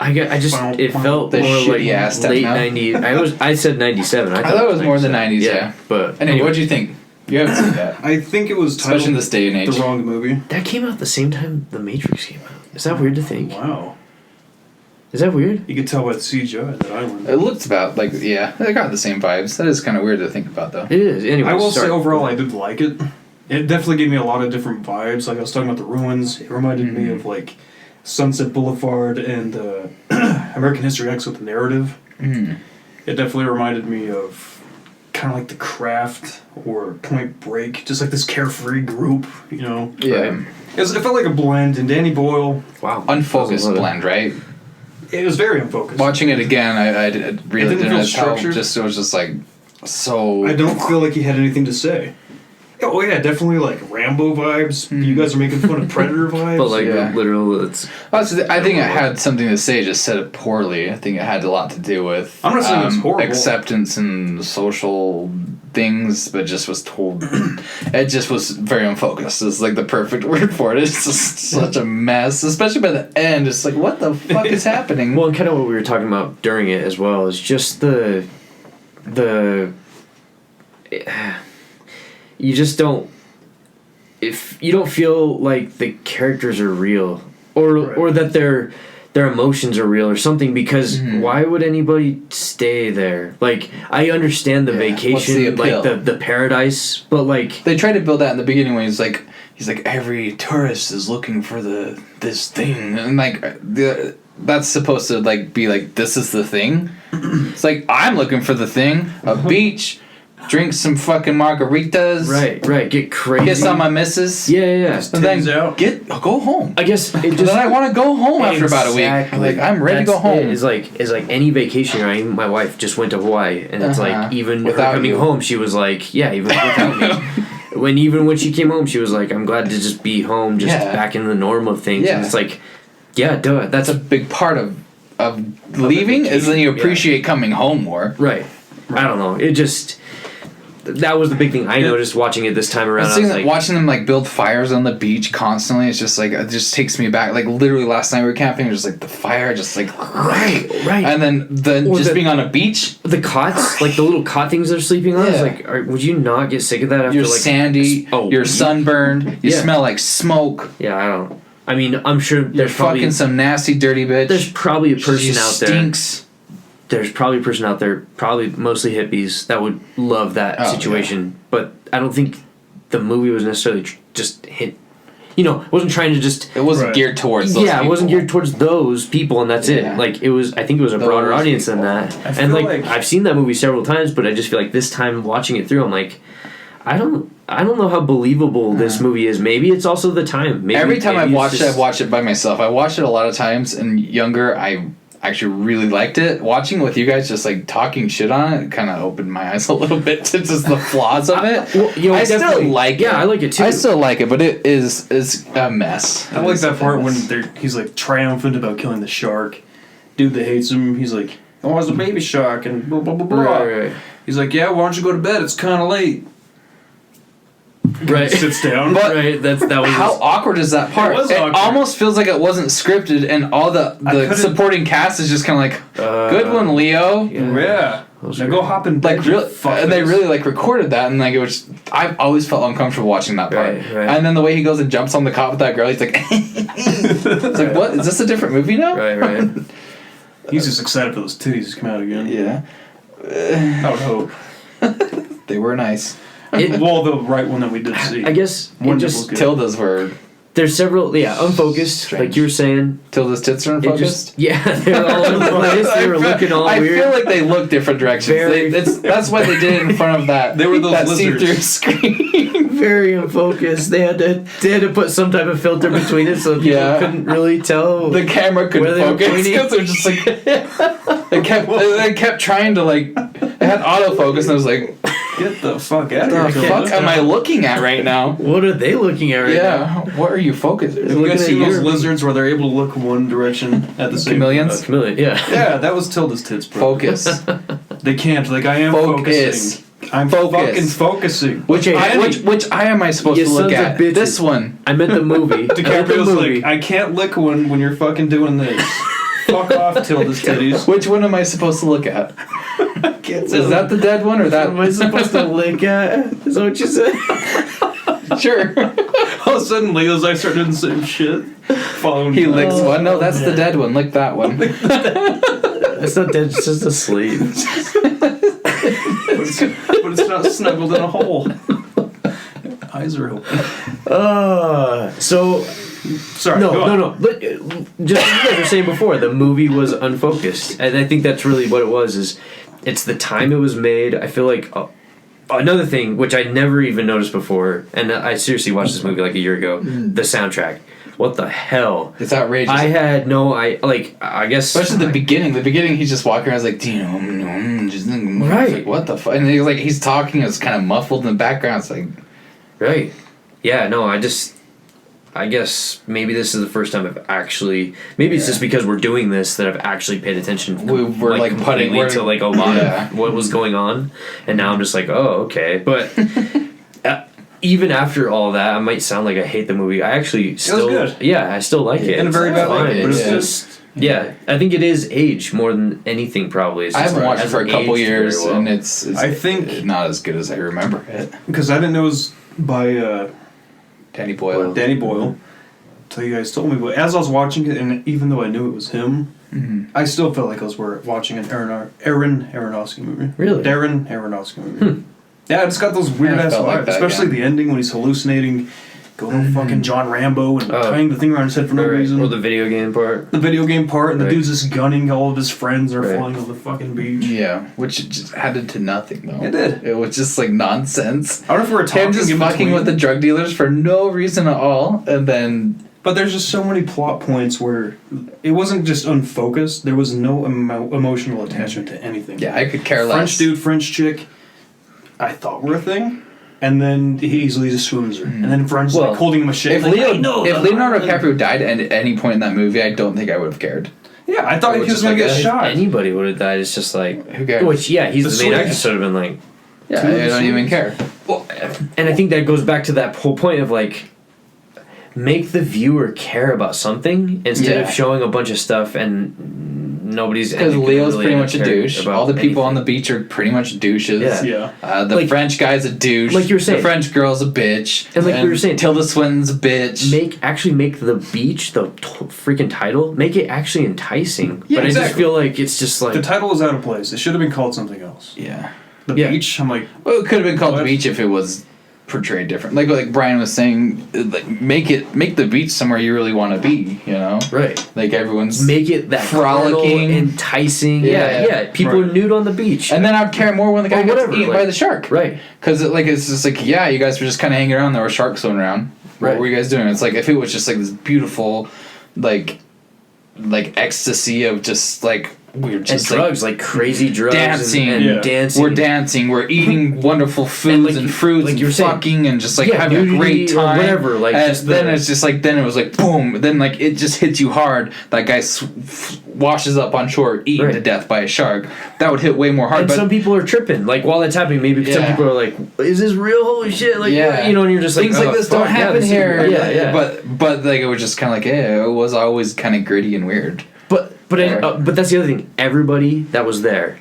C: It felt
B: The
C: more like
B: shitty-ass
C: late
B: techno.
C: 90s. I said 97. I
B: thought it was more than 90s, yeah.
C: But
B: Anyway, what'd you think? You haven't seen that.
A: I think it was
B: Especially in
A: titled
B: this day and age.
A: the wrong movie.
C: that came out the same time The Matrix came out. Is that weird to think?
A: Wow.
C: Is that weird?
A: You could tell by the CGI that island.
B: It looked about like, yeah, it got the same vibes. That is kind of weird to think about, though.
C: It is. Anyway,
A: I will
C: sorry.
A: say overall I did like it. It definitely gave me a lot of different vibes. Like I was talking about the ruins. It reminded me of like Sunset Boulevard and American History X with the narrative.
B: Mm.
A: It definitely reminded me of kind of like The Craft or Point Break. Just like this carefree group, you know.
B: Yeah.
A: It felt like a blend. And Danny Boyle,
C: Wow.
B: Unfocused
C: Wasn't it?
B: blend, right?
A: it was very unfocused.
B: Watching it again, I really
A: didn't
B: didn't
A: feel
B: know how
A: structured.
B: it was just like so.
A: I don't feel like he had anything to say. Oh yeah, definitely like Rambo vibes. You guys are making fun of Predator vibes.
C: But like
B: Yeah.
C: literal, it's
B: I think it had something to say. Just said it poorly. I think it had a lot to do with
A: I'm not saying it's horrible.
B: acceptance and social things, but just was told. It just was very unfocused. It's like the perfect word for it. It's just such a mess, especially by the end. It's like, what the fuck is happening?
C: Well, and kind of what we were talking about during it as well is just the you just don't, if you don't feel like the characters are real or that their emotions are real or something, because why would anybody stay there? Like, I understand the vacation, like the paradise, but like
B: they tried to build that in the beginning when he's like every tourist is looking for this thing, and like that's supposed to like be like, this is the thing. It's like, I'm looking for the thing, a beach, drink some fucking margaritas,
C: right, get crazy,
B: kiss on my missus,
C: yeah,
A: and then
B: go home.
C: I guess it just,
B: then I want to go home after about a week. Like, I'm ready to go home.
C: It's like any vacation, right? My wife just went to Hawaii, and it's like, even without her coming home, she was like, yeah, even without me. Even when she came home, she was like, I'm glad to just be home, just back in the norm of things. And it's like, yeah, duh. That's
B: a big part of leaving, is then you appreciate coming home more.
C: Right. I don't know. It just, that was the big thing I noticed watching it this time around. I was like,
B: watching them like build fires on the beach constantly, it's just like, it just takes me back. Like, literally last night we were camping, just like the fire, just like
C: right.
B: And then just being on a beach,
C: the cots, like the little cot things they're sleeping on. It's like, would you not get sick of that after
B: you're
C: like
B: sandy, you're sunburned, you smell like smoke.
C: Yeah, I mean, I'm sure
B: You're
C: there's probably
B: fucking some nasty dirty bitch.
C: There's probably a person out there.
B: Stinks.
C: There's probably a person out there, probably mostly hippies, that would love that situation. Yeah. But I don't think the movie was necessarily just hit. It wasn't trying to just.
B: It wasn't geared towards those people.
C: It wasn't geared towards those people, and that's it. Like, it was. I think it was a broader audience than that. And like, I've seen that movie several times, but I just feel like this time watching it through, I'm like, I don't know how believable this movie is. Maybe it's also the time. Maybe,
B: every time I've watched it, I've watched it by myself. I watched it a lot of times, and younger, I actually really liked it. Watching with you guys, just like talking shit on it, kind of opened my eyes a little bit to just the flaws of it. I still like it.
C: Yeah, I like it too.
B: I still like it, but it is a mess.
A: I like that part when he's like triumphant about killing the shark. Dude that hates him, he's like, oh, it's a baby shark, and blah, blah, blah, blah.
C: Right.
A: He's like, yeah, why don't you go to bed? It's kind of late.
C: Right.
A: Sits down.
B: But
C: that was
B: how awkward is that part? It almost feels like it wasn't scripted, and all the supporting cast is just kind of like, good one, Leo.
A: Yeah. Now go hop in bed.
B: Like, really, and they really like recorded that, and like, it was. I've always felt uncomfortable watching that part.
C: Right.
B: And then the way he goes and jumps on the cop with that girl, he's like, it's like, what? Is this a different movie now?
C: Right.
A: He's just excited for those titties to come out again.
B: Yeah.
A: I would hope.
B: They were nice.
A: Well, the right one that we did see.
C: I guess
B: Tilda's were.
C: There's several, unfocused,
B: strange.
C: Like you were saying.
B: Tilda's tits are unfocused?
C: They're all over the place. They were looking all weird.
B: I feel like they look different directions. That's why they did it in front of that.
A: They were those
B: that
A: lizards.
B: See-through screen.
C: Very unfocused. They had to put some type of filter between it so people couldn't really tell.
B: The camera couldn't focus because they're just like they kept trying to like. It had autofocus and I was like,
A: get the fuck out of here.
B: What the fuck am I looking at right now?
C: What are they looking at right now?
B: Yeah, what are you focusing?
A: You guys see those lizards where they're able to look one direction at the same time?
B: Chameleon,
A: yeah, that was Tilda's tits, bro.
B: Focus.
A: They can't. Like, I am focusing. I'm fucking focusing.
B: Which eye am I supposed to look at? This one.
C: I meant the movie.
A: DiCaprio's like, I can't lick one when you're fucking doing this. Fuck off, Tilda's titties.
B: Which one am I supposed to look at? Is that the dead one or that?
C: What am I supposed to lick at? Is that what you said?
B: Sure.
A: All of a sudden, Leo's eyes start doing the same shit.
B: He licks one. No, that's the dead one. Lick that one.
C: It's not dead. It's just asleep.
A: but it's not snuggled in a hole. Eyes are open.
C: So.
A: Sorry.
C: No. But just as you guys were saying before, the movie was unfocused, and I think that's really what it was. Is it's the time it was made. I feel like another thing which I never even noticed before, and I seriously watched this movie like a year ago. The soundtrack. What the hell?
B: It's outrageous.
C: I had no. I guess
B: especially the beginning. The beginning, he's just walking around. Like, just
C: right.
B: Like, what the fuck? And he's talking. It's kind of muffled in the background. It's like,
C: right. Yeah. No. I just. I guess maybe this is the first time I've actually. Maybe it's just because we're doing this that I've actually paid attention.
B: We're like putting
C: to like a lot
B: Yeah.
C: of what was going on, and now I'm just like, oh, okay. But even after all that, I might sound like I hate the movie. I actually still,
A: good.
C: yeah, I still like it.
A: In a very bad
C: fine.
A: way, but
C: It's
A: it's
C: just, yeah, I think it is age more than anything. Probably. It's
B: I
C: just
B: haven't watched it
C: hasn't
B: for a couple
C: aged
B: years,
C: very well.
B: and it's
A: I think-
B: not as good as I remember it.
A: Because I didn't know it was by
B: Danny Boyle.
A: Danny Boyle. Till you guys told me, but as I was watching it, and even though I knew it was him, I still felt like I was watching an Aaron Aronofsky movie.
C: Really?
A: Darren Aronofsky movie. Yeah, it's got those weird
B: Yeah, I
A: ass
B: felt
A: vibes,
B: like that,
A: especially
B: yeah.
A: the ending when he's hallucinating, going to fucking John Rambo and tying the thing around his head for no reason.
C: Or the video game part.
A: The video game part, and
C: Right.
A: the dude's just gunning all of his friends are
C: Right.
A: flying on the fucking beach.
B: Yeah, which just added to nothing though.
A: It did.
B: It was just like nonsense.
A: I don't know if we were talking
B: Him just
A: in
B: fucking
A: between,
B: with the drug dealers for no reason at all, and then
A: but there's just so many plot points where it wasn't just unfocused. There was no emotional attachment to anything.
B: yeah, I could care
A: French
B: less.
A: dude, French chick, I thought were a thing, and then he easily just swoons her, and then French
C: Well,
A: like holding him a shit.
B: If
A: like,
B: Leo,
A: I know
B: if
A: the
B: Leonardo
A: violin.
B: DiCaprio died at any point in that movie, I don't think I would have cared.
A: Yeah, I thought
B: It
A: he
B: was
A: was
B: just
A: gonna
B: like
A: get
B: a-
A: shot.
C: Anybody would have died. It's just like
B: Who cares?
C: Which he's
A: The
C: the main
A: swing.
C: actor. Should have been like.
B: Yeah,
A: Two
B: I don't even
A: scenes.
B: care.
C: Well, and I think that goes back to that whole point of like, make the viewer care about something instead
B: Yeah.
C: of showing a bunch of stuff and nobody's.
B: Because Leo's pretty much a
C: care
B: douche.
C: about
B: All the people on the
C: anything.
B: beach are pretty much douches.
C: Yeah.
A: Yeah.
B: The
C: Like-
B: French guy's a douche.
C: Like you were saying.
B: The French girl's a bitch.
C: And like we were saying,
B: Tilda Swinton's a bitch.
C: make the beach the freaking title. Make it actually enticing.
B: Yeah,
C: but I just
B: exactly.
C: feel like it's just like
A: The title was out of place. It should have been called something else.
B: yeah.
A: The
C: Yeah.
A: beach. I'm like,
B: Well, it could have been called
A: What?
B: the beach if it was portrayed different. Like Brian was saying, like make the beach somewhere you really want to be. You know,
C: right.
B: like everyone's.
C: Make it that
B: Frolicking.
C: frolicking, enticing.
B: Yeah.
C: Yeah. People
A: Right.
C: are nude on the beach.
B: And then I'd care more when the guy
C: Or
B: gets
C: whatever,
B: eaten
C: like-
B: by the shark.
C: right.
B: Because it's just like, yeah, you guys were just kind of hanging around. There were sharks swimming around. What
C: Right.
B: were you guys doing? It's like if it was just like this beautiful, like ecstasy of just like we were
C: And
B: just
C: drugs, like crazy drugs,
B: dancing.
C: and
A: Yeah.
C: dancing.
B: We're dancing. We're eating wonderful foods and
C: like
B: fruits
C: like
B: and
C: you were saying,
B: fucking and just like
C: yeah,
B: having a
C: nudity
B: great
C: or
B: time.
C: whatever, like,
B: and
C: just
B: then
C: the-
B: it's just like then it was like boom. Then like it just hits you hard. That guy washes up on shore, eaten
C: Right.
B: to death by a shark. That would hit way more hard.
C: And
B: but
C: some people are tripping. Like while that's happening, maybe some
B: Yeah.
C: people are like, "Is this real? Holy shit!" Like,
B: Yeah.
C: you know, and you're just like,
B: things
C: "Oh,
B: like this
C: fuck,
B: don't
C: yeah,
B: happen
C: this is
B: here.
C: real." Yeah, yeah.
B: But like it was just kind of like it was always kind of gritty and weird.
C: But that's the other thing. Everybody that was there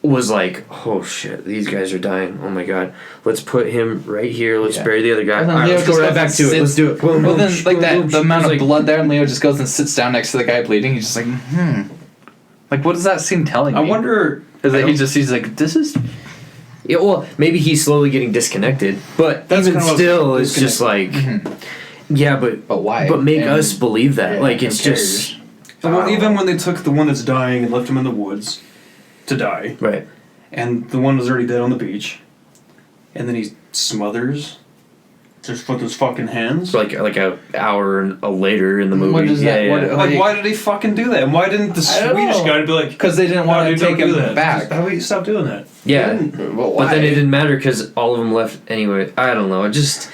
C: was like, "Oh shit, these guys are dying. Oh my god, let's put him right here. Let's
B: Yeah.
C: bury the other guy.
B: And then
C: All right,
B: Leo
C: let's go
B: just
C: right
B: goes
C: back
B: and
C: to it.
B: sits-
C: Let's do it."
B: Well, then like that the amount of
C: like,
B: blood there, and Leo just goes and sits down next to the guy bleeding. He's just like, like what does that scene telling me?
A: I wonder.
B: Is that
A: I
B: he's like this is
C: Yeah, well, maybe he's slowly getting disconnected, but
A: That's
C: even
A: kind of
C: still,
A: what
C: it's just like, yeah,
B: But why?
C: But make
B: And-
C: us believe that.
B: yeah,
C: like
B: who
C: it's
B: cares?
C: just
A: Well, even when they took the one that's dying and left him in the woods to die,
C: right.
A: and the one was already dead on the beach, and then he smothers just with his fucking hands.
C: So like a hour later in the movie.
B: What is
C: yeah,
B: that?
C: yeah.
B: What-
A: Like, why did he fucking do that? And why didn't the
B: I don't
A: Swedish
B: know.
A: guy be like,
B: because they didn't
A: "No,
B: want
A: dude,
B: to take
A: don't
B: him
A: do that.
B: back.
A: How about you stop doing that?
C: Yeah.
B: Well,
C: But then
B: why?
C: it didn't matter because all of them left anyway. I don't know. It just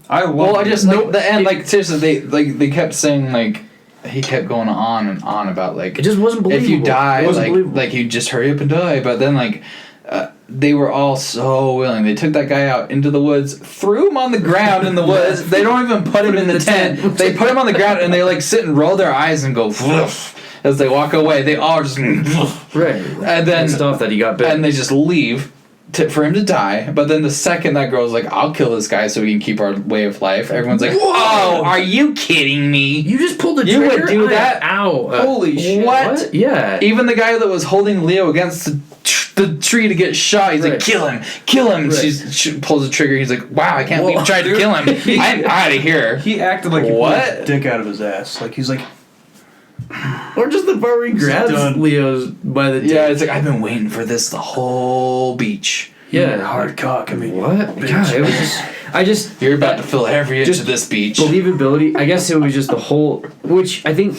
A: I love
B: Well, I just
C: No,
B: like the end.
C: it-
B: Like seriously, they kept saying like he kept going on and on about like
C: it just wasn't believable.
B: if you die,
C: it wasn't
B: like
C: believable.
B: you just hurry up and die. But then like they were all so willing. They took that guy out into the woods, threw him on the ground in the woods. They don't even put him in the tent. They put him on the ground and they like sit and roll their eyes and go as they walk away. They all just
C: right.
B: and then
C: Stuff that he got bit.
B: and they just leave. For him to die, but then the second that girl's like, "I'll kill this guy so we can keep our way of life," everyone's like, "Whoa, are you kidding me?"
C: You just pulled the
B: You would
C: trigger?
B: do that?
C: Ow.
B: Holy shit!
C: What? Yeah.
B: Even the guy that was holding Leo against the tree to get shot, he's
C: Right.
B: like, "Kill him, kill him!"
C: Right.
B: She pulls the trigger. He's like, "Wow, I can't believe you tried to
A: Dude.
B: kill him. I'm out of here."
A: He acted like he
B: What?
A: pulled his dick out of his ass. Like he's like,
C: Or just the part where he grabs
A: done.
C: Leo's by the
B: Yeah,
C: dick.
B: it's like I've been waiting for this the whole beach.
C: Yeah.
A: hard cock. I mean,
C: What?
A: bitch.
C: God, it was just. I just.
B: You're about to fill every inch
C: Just
B: of this beach.
C: Believability. I guess it was just the whole. Which I think.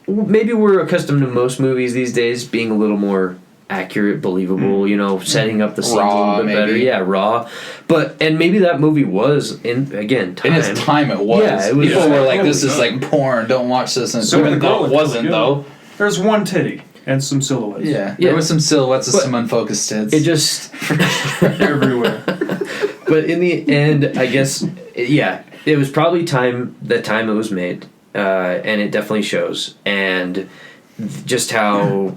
C: Maybe we're accustomed to most movies these days being a little more accurate, believable, you know, setting up the scenes
B: Raw,
C: a little bit better.
B: maybe.
C: Yeah, raw. But, and maybe that movie was, in time.
B: In its time, it was.
C: Yeah, it was.
B: People were like,
A: Oh,
B: this is
A: yeah.
B: like porn, don't watch this. And
A: So
B: even
A: the
B: though
A: girl
B: it
A: is
B: wasn't,
A: good.
B: though.
A: There's one titty and some silhouettes.
B: Yeah.
C: Yeah.
B: There was some silhouettes of
C: But
B: some unfocused tits.
C: It just.
A: Everywhere.
C: But in the end, I guess, yeah, it was probably the time it was made, and it definitely shows. And just how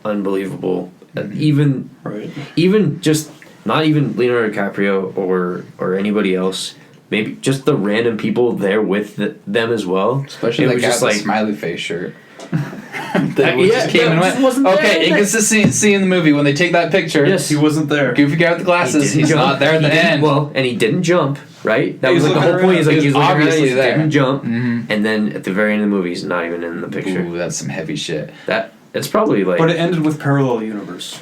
C: unbelievable, even
A: Right.
C: even just not even Leonardo DiCaprio or anybody else, maybe just the random people there with them as well.
B: Especially
C: it
B: that
C: was
B: guy
C: just
B: with the
C: like
B: smiley face shirt.
C: yeah,
B: just came and
C: just
B: went.
C: wasn't there.
B: Okay, inconsistency in the movie when they take that picture.
C: Yes.
A: He wasn't there.
B: Goofy guy with the glasses.
C: He
B: He's
C: didn't
B: not
C: jump.
B: there at
C: He
B: the
C: didn't-
B: end.
C: Well, and he didn't jump. Right, that
A: He
C: was
A: was
C: like the whole
A: looking
C: point. Is
A: around.
C: like
B: He was
C: looking around,
B: obviously
C: he
B: there.
C: didn't jump,
B: Mhm.
C: and then at the very end of the movie, he's not even in the picture.
B: Ooh, that's some heavy shit.
C: That it's probably like
A: But it ended with parallel universe.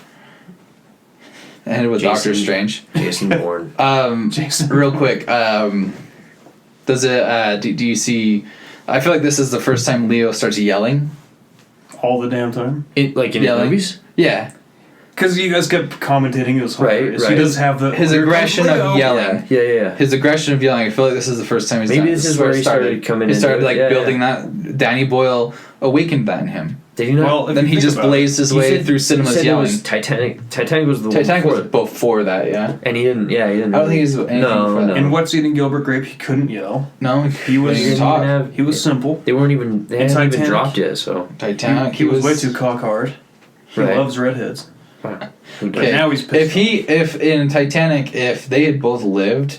B: And with
C: Jason-
B: Doctor Strange.
C: Jason Bourne.
A: Jason.
B: Real quick, does it? Do you see? I feel like this is the first time Leo starts yelling.
A: All the damn time.
C: Like in
B: Yelling.
C: movies.
B: Yeah,
A: Because you guys kept commentating it was
C: Right,
A: hilarious.
C: right.
A: He does have the...
B: his
A: Here
B: aggression
A: comes
B: of
A: Leo.
B: yelling.
C: Yeah.
B: His aggression of yelling. I feel like this is the first time he's
C: Maybe
B: done.
C: this is where he started coming
B: He
C: into
B: started
C: it.
B: like
C: Yeah,
B: building that. Danny Boyle awakened that in him.
C: Did he not?
A: Well, if
B: Then
A: you
B: he
A: think
B: just
A: about it,
B: blazed his
C: He
B: way
C: said-
B: through
C: he
B: cinemas
C: said
B: yelling.
C: It was Titanic. Titanic was the one
B: Titanic was
C: before it.
B: before that, yeah.
C: And he didn't. Yeah, he didn't.
B: I don't think he's anything
C: No,
B: before that.
C: no.
A: In What's Eating Gilbert Grape, he couldn't yell.
B: No,
A: He was-
B: he
C: He didn't
B: talk.
C: even have-
A: He was simple.
C: They weren't even. They
A: In
C: hadn't even
A: Titanic.
C: dropped yet. So
B: Titanic.
A: He was way too cock hard. He
C: Right.
A: loves redheads.
C: who
A: But
C: does?
A: now he's pissed
B: If in Titanic, if they had both lived,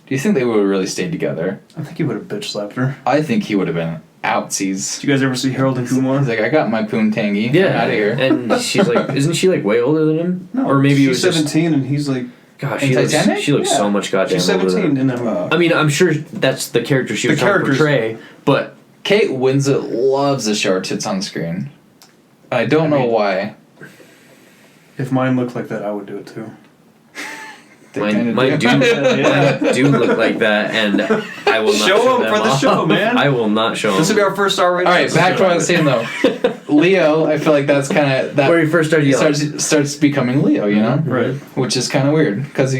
B: do you think they would have really stayed together?
A: I think he would have bitch slapped her.
B: I think he would have been outsies.
A: Did you guys ever see Harold and Kumar?
B: He's like, I got my poontangy.
C: Yeah,
B: I'm out of here.
C: and she's like, isn't she like way older than him?
A: No,
C: or maybe it was
A: she's
C: just.
A: 17 and he's like...
C: Gosh,
B: In
C: she looks,
B: Titanic?
C: she looks
A: Yeah.
C: so much goddamn
A: She's
C: older
A: 17
C: than him.
A: in that movie.
C: I mean, I'm sure that's the character she was
A: The
C: trying to
A: characters-
C: portray, but
B: Kate Winslet loves the short tits on screen. I don't know
A: mean-
B: why.
A: If mine looked like that, I would do it too.
B: They kinda
C: mine do
A: Yeah.
C: mine do look like that, and I will not
A: Show
C: show
A: 'em
C: them
A: for the
C: off.
A: show, man.
C: I will not show
A: This will be
C: them.
A: our first star rating.
B: All right, back to what I was saying though. Leo, I feel like that's kind of that.
C: Where he first started
B: he
C: yelling.
B: starts becoming Leo, you know,
A: Right.
B: which is kind of weird because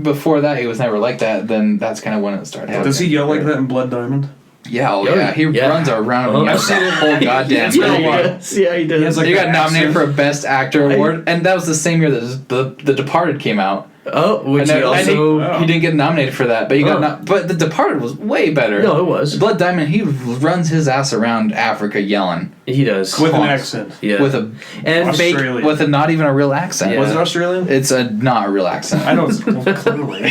B: before that he was never like that. Then that's kind of when it started happening.
A: Does he yell like that in Blood Diamond?
B: Yeah,
C: Oh,
B: yeah. He
C: yeah.
B: runs around and
C: Oh.
B: yells
A: I've seen
B: the
A: it.
B: whole goddamn
A: It's been a
B: movie.
A: while.
C: Yeah, he does.
A: He has, like,
B: He got
A: that
B: nominated
A: accent.
B: for a Best Actor award, and that was the same year that The Departed came out.
C: Oh, which
B: And
C: he
B: then- and
C: also.
A: Oh.
B: he didn't get nominated for that, but he
C: Oh.
B: got but The Departed was way better.
C: No, it was.
B: Blood Diamond, he runs his ass around Africa yelling
C: He does.
A: With an
B: Honk.
A: accent.
C: Yeah.
B: with a
C: and
B: fake,
A: Australian.
B: with a not even a real accent.
C: Yeah.
A: Was it Australian?
B: It's a not a real accent.
A: I know it's well, clearly.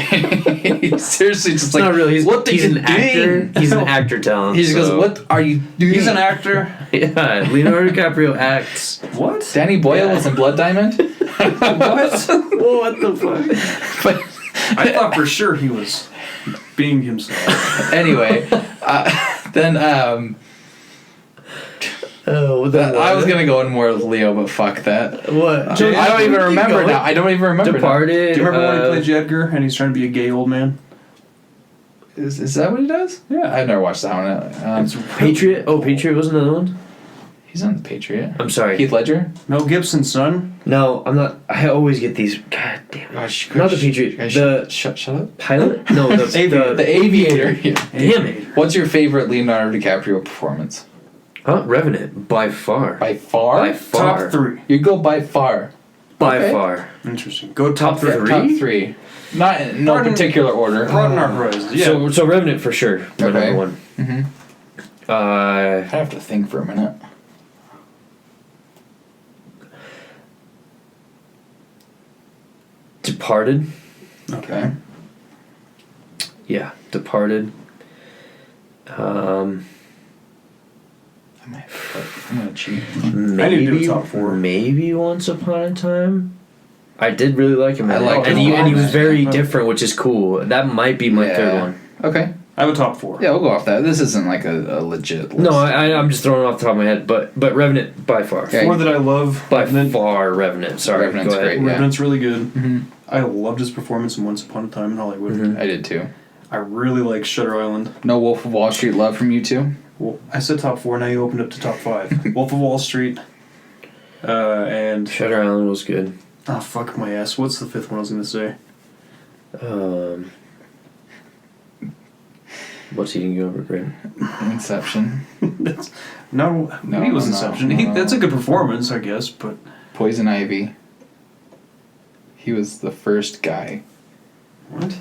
B: He's seriously just
C: it's
B: like,
C: not really. He's,
B: what
C: he's
B: you
C: an actor.
B: doing?
C: He's an actor talent.
B: He just
C: so-
B: goes, what are you doing?
A: He's an actor.
C: Yeah, Leonardo DiCaprio acts.
A: What?
B: Danny Boyle
C: Yeah.
B: was in Blood Diamond.
A: What?
C: What the fuck?
B: But
A: I thought for sure he was being himself.
B: anyway, then
C: Oh,
B: I was gonna go in more with Leo, but fuck that.
C: What?
B: I don't even remember now. I don't even remember. now.
C: Departed.
A: Do you remember when he played Jedgar and he's trying to be a gay old man?
B: Is that what he does?
A: Yeah.
B: I've never watched that one.
A: It's
C: Patriot? Oh, Patriot was another one?
B: He's on the Patriot.
C: I'm sorry.
B: Heath Ledger.
A: Mel Gibson's son.
C: No, I'm not. I always get these. God damn it.
B: Gosh,
C: Not the Patriot. The
B: shut up.
C: pilot? No, the
A: Aviator.
B: The Aviator. Yeah.
C: Damn it.
B: What's your favorite Leonardo DiCaprio performance?
C: Huh? Revenant. By far.
B: By far.
C: By far.
A: Top 3.
B: You go by far.
C: By
B: Okay.
C: far.
A: Interesting. Go
C: Top
A: top 3.
C: three?
B: Top 3. Not in no
A: Pardon-
B: particular order.
A: Broaden our horizons. Yeah.
C: So Revenant for sure. My
B: Okay.
C: number one.
B: Mm-hmm. I have to think for a minute.
C: Departed.
B: Okay.
C: Yeah, Departed.
B: I'm gonna cheat.
C: Maybe,
A: do a top 4.
C: Maybe Once Upon a Time. I did really like him.
B: I
C: in
B: like
C: that.
B: him
C: and
B: a
C: he
B: lot.
C: was very
A: Yeah.
C: different, which is cool. That might be my third one.
B: Okay.
A: I have a top 4.
B: Yeah, we'll go off that. This isn't like a legit list.
C: No, I'm just throwing it off the top of my head, but Revenant by far.
B: Okay.
A: 4 that I love.
C: By
A: Revenant.
C: far, Revenant. Sorry,
B: Revenant's
C: go ahead.
B: great. Yeah.
A: Revenant's really good.
B: Mm-hmm.
A: I loved his performance in Once Upon a Time in Hollywood.
C: Mhm.
B: I did too.
A: I really like Shutter Island.
B: No Wolf of Wall Street love from you two?
A: Well, I said top 4, now you opened up to top 5. Wolf of Wall Street. And
C: Shutter Island was good.
A: oh fuck my ass. What's the fifth one I was gonna say?
C: What's eating you over, Grant?
B: Inception.
A: That's no, maybe it was Inception.
B: no.
A: That's a good performance, I guess, but
B: Poison Ivy. He was the first guy.
A: what?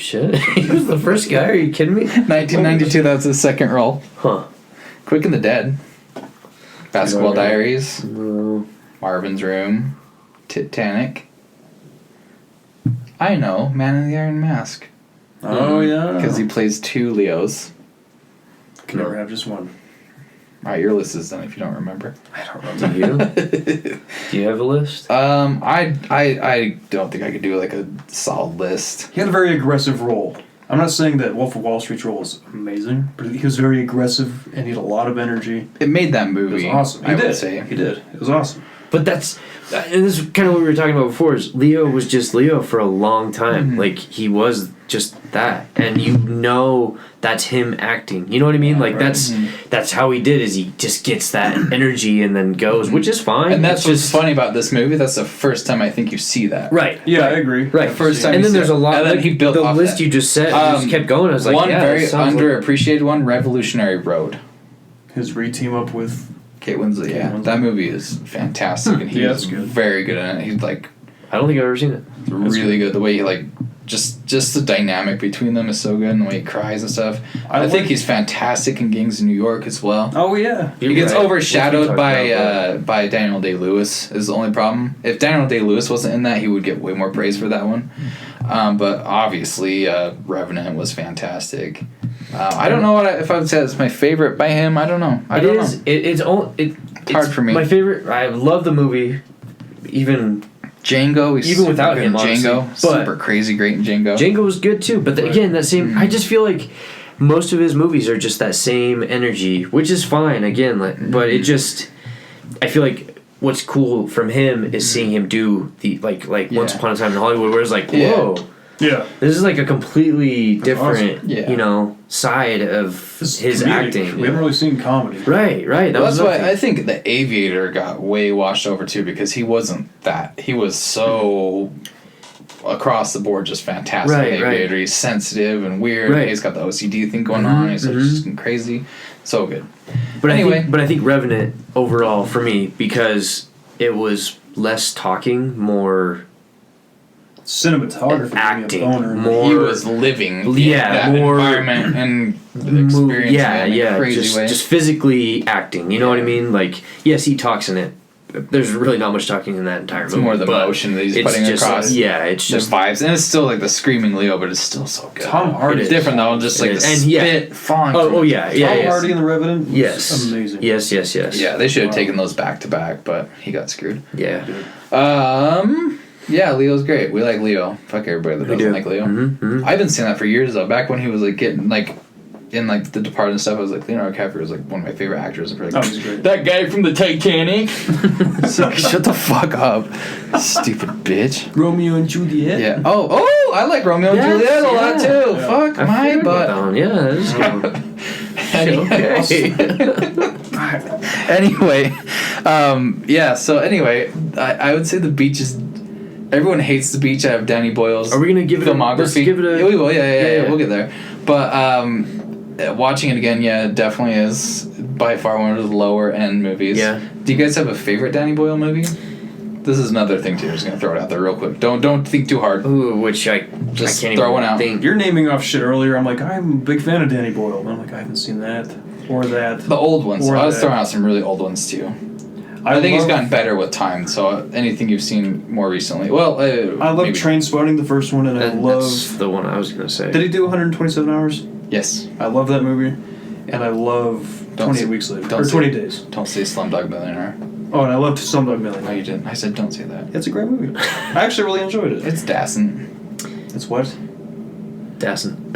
C: Shit. He was the first guy? Are you kidding me?
B: 1992, that was his second role.
C: Huh.
B: Quick and the Dead. Basketball
C: No.
B: Diaries.
C: No.
B: Marvin's Room. Titanic. I know, Man in the Iron Mask.
A: Oh yeah.
B: Because he plays two Leos.
A: can never have just one.
B: Alright, your list is done if you don't remember.
A: I don't remember.
C: Do you? Do you have a list?
B: I don't think I could do like a solid list.
A: He had a very aggressive role. I'm not saying that Wolf of Wall Street's role was amazing, but he was very aggressive and he had a lot of energy.
B: It made that
A: It
B: movie.
A: was awesome.
B: I would say.
A: He did. It was awesome.
C: But that's, and this is kind of what we were talking about before, is Leo was just Leo for a long time.
B: Mm-hmm.
C: Like, he was just that. And you know that's him acting. You know what I mean? Like, that's how he did, is he just gets that energy and then goes, which is fine.
B: And that's
C: It's
B: what's
C: just
B: funny about this movie. That's the first time I think you see that.
C: Right.
A: Yeah,
C: right,
A: I agree.
C: Right.
B: The first time
C: and
B: you
C: then
B: see
C: there's
B: it.
C: a lot.
B: And then
C: like,
B: he built
C: the
B: off
C: list
B: that.
C: you just said. You just kept going. I was like,
B: one
C: yeah,
B: very
C: that sounds like-
B: underappreciated one, Revolutionary Road.
A: His re-team up with...
B: Kate Winslet, yeah.
A: Winslet.
B: That movie is fantastic, and
A: Yeah,
B: he's
A: it's good.
B: very good in it. He's like
C: I don't think I've ever seen it.
B: really good. The way he like just the dynamic between them is so good, and the way he cries and stuff. I think he's fantastic in Gangs of New York as well.
A: Oh, yeah.
B: He gets
C: Right.
B: overshadowed
C: What are you talking about?
B: by Daniel Day-Lewis is the only problem. If Daniel Day-Lewis wasn't in that, he would get way more praise for that one. But obviously, Revenant was fantastic. I don't know if I would say it's my favorite by him. I don't know.
C: It's
B: hard for me.
C: My favorite. I love the movie, even
B: Django, he's
C: Even
B: super
C: without
B: good
C: him,
B: in Django,
C: honestly. But-
B: super crazy great in Django.
C: Django was good too. But again, that same. I just feel like most of his movies are just that same energy, which is fine. Again, like, but it just. I feel like what's cool from him is seeing him do the like Once Upon a Time in Hollywood, where it's like, whoa.
A: Yeah.
C: This is like a completely different,
B: awesome. Yeah.
A: It's
C: side of his
A: comedic.
C: acting.
A: We haven't really seen comedy.
C: Right. That
B: Well,
C: was
B: that's why
C: nothing.
B: I think The Aviator got way washed over too, because he wasn't that. He was so across the board just fantastic.
C: Right,
B: The Aviator,
C: right.
B: he's sensitive and weird.
C: Right.
B: He's got the OCD thing going on. He's just crazy. So good.
C: But
B: anyway.
C: I think Revenant overall for me, because it was less talking, more
A: Cinematography.
C: acting,
A: gave me a boner.
C: more.
B: He was living
C: Yeah,
B: that
C: more
B: environment and experiencing it in a crazy way.
C: just physically acting. You know what I mean? Like, yes, he talks in it. There's really not much talking in that entire movie.
B: It's more the
C: but
B: emotion that he's
C: it's
B: putting
C: just,
B: across.
C: Yeah, it's
B: The
C: just
B: vibes, and it's still like the screaming Leo, but it's still so good.
A: Tom Hardy.
B: It's different though, just like
C: It
B: the
C: is.
B: spit
C: And yeah.
B: font.
C: Oh yeah.
A: Tom Hardy in The Revenant was
C: Yes.
A: amazing.
C: Yes.
B: Yeah, they should have
A: Wow.
B: taken those back to back, but he got screwed.
C: Yeah.
B: Yeah, Leo's great. We like Leo. Fuck everybody that
C: We
B: doesn't
C: do.
B: like Leo.
C: Mm-hmm.
B: I haven't seen that for years though. Back when he was like getting like in like The Departed and stuff, I was like, Leonardo DiCaprio was like one of my favorite actors. I'm like,
A: Oh, he's great.
B: that guy from the Titanic. Shut the fuck up, stupid bitch.
A: Romeo and Juliet.
B: Yeah. Oh, I like Romeo and
C: Yes,
B: Juliet a lot
C: yeah.
B: too.
A: Yeah.
B: Fuck
C: I
B: my
C: forgot about that
B: butt.
C: one. Yeah, that is good.
B: Anyway, yeah. So anyway, I would say the beach is. Everyone hates the beach. I have Danny Boyle's.
C: Are we gonna give it
B: filmography?
C: let's give it a?
B: Yeah, we will. Yeah.
C: Yeah.
B: We'll get there. But watching it again, yeah, it definitely is by far one of the lower end movies.
C: Yeah.
B: Do you guys have a favorite Danny Boyle movie? This is another thing too. I'm just gonna throw it out there real quick. Don't think too hard.
C: Ooh, which I
B: Just
C: can't
B: throw
C: even
B: one out.
C: think.
A: You're naming off shit earlier. I'm like, I'm a big fan of Danny Boyle. And I'm like, I haven't seen that or that.
B: The old ones.
A: Or
B: I was
A: that.
B: throwing out some really old ones too. I think he's gotten better with time. So anything you've seen more recently. Well,
A: I love
B: maybe.
A: Trainspotting, the first one, and I
C: That's
A: love.
C: the one I was gonna say.
A: Did he do 127 Hours?
B: Yes.
A: I love that movie, and I love
B: Don't
A: 28
B: say-
A: Weeks Later
B: don't
A: or
B: say-
A: 20 Days.
B: Don't say Slumdog Millionaire.
A: Oh, and I loved Slumdog
B: No,
A: Millionaire.
B: you didn't. I said don't say that.
A: It's a great movie. I actually really enjoyed it.
B: It's Dassin.
A: It's what?
C: Dassin.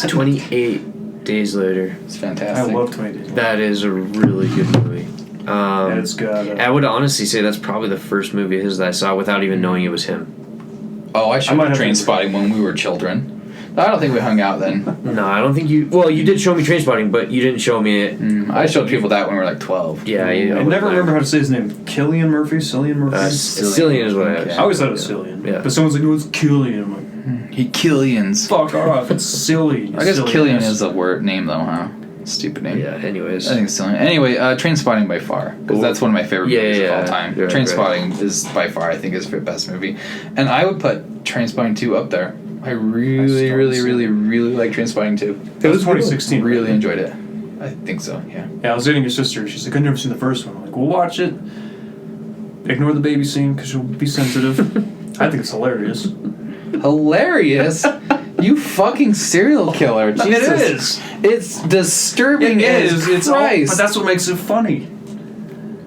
C: 28 Days Later.
B: It's
A: I
B: fantastic.
A: love 20 Days.
C: That is a really good movie.
A: And it's got.
C: I would honestly say that's probably the first movie of his that I saw without even knowing it was him.
B: Oh, I
A: I
B: showed
A: might have
B: Train
A: to-
B: Spotting when we were children. I don't think we hung out then.
C: No, I don't think you. Well, you did show me Trainspotting, but you didn't show me it.
B: I showed people that when we were like 12.
C: Yeah,
A: I never remember how to say his name. Cillian Murphy? Cillian Murphy?
C: Cillian is what I
A: I always thought it was Cillian.
C: Yeah.
A: But someone's like, no, it's Cillian. I'm like,
B: He Killians.
A: fuck off. It's silly.
B: I guess
A: silly
B: Killian
A: ass.
B: is a word name though, huh? Stupid name.
C: Yeah. Anyways.
B: I think it's silly. Anyway, Trainspotting by far, because that's one of my favorite movies of all time.
C: Right,
B: Trainspotting is by far, I think, his best movie, and I would put Trainspotting 2 up there. I really like Trainspotting 2.
A: It was 2016.
B: Really enjoyed it. I think so. Yeah.
A: Yeah, I was dating your sister. She's like, I've never seen the first one. I'm like, we'll watch it. Ignore the baby scene because she'll be sensitive. I think it's hilarious.
B: Hilarious. You fucking serial killer. Jesus.
A: It is.
B: It's disturbing.
A: It is. It's all,
B: Christ.
A: but that's what makes it funny.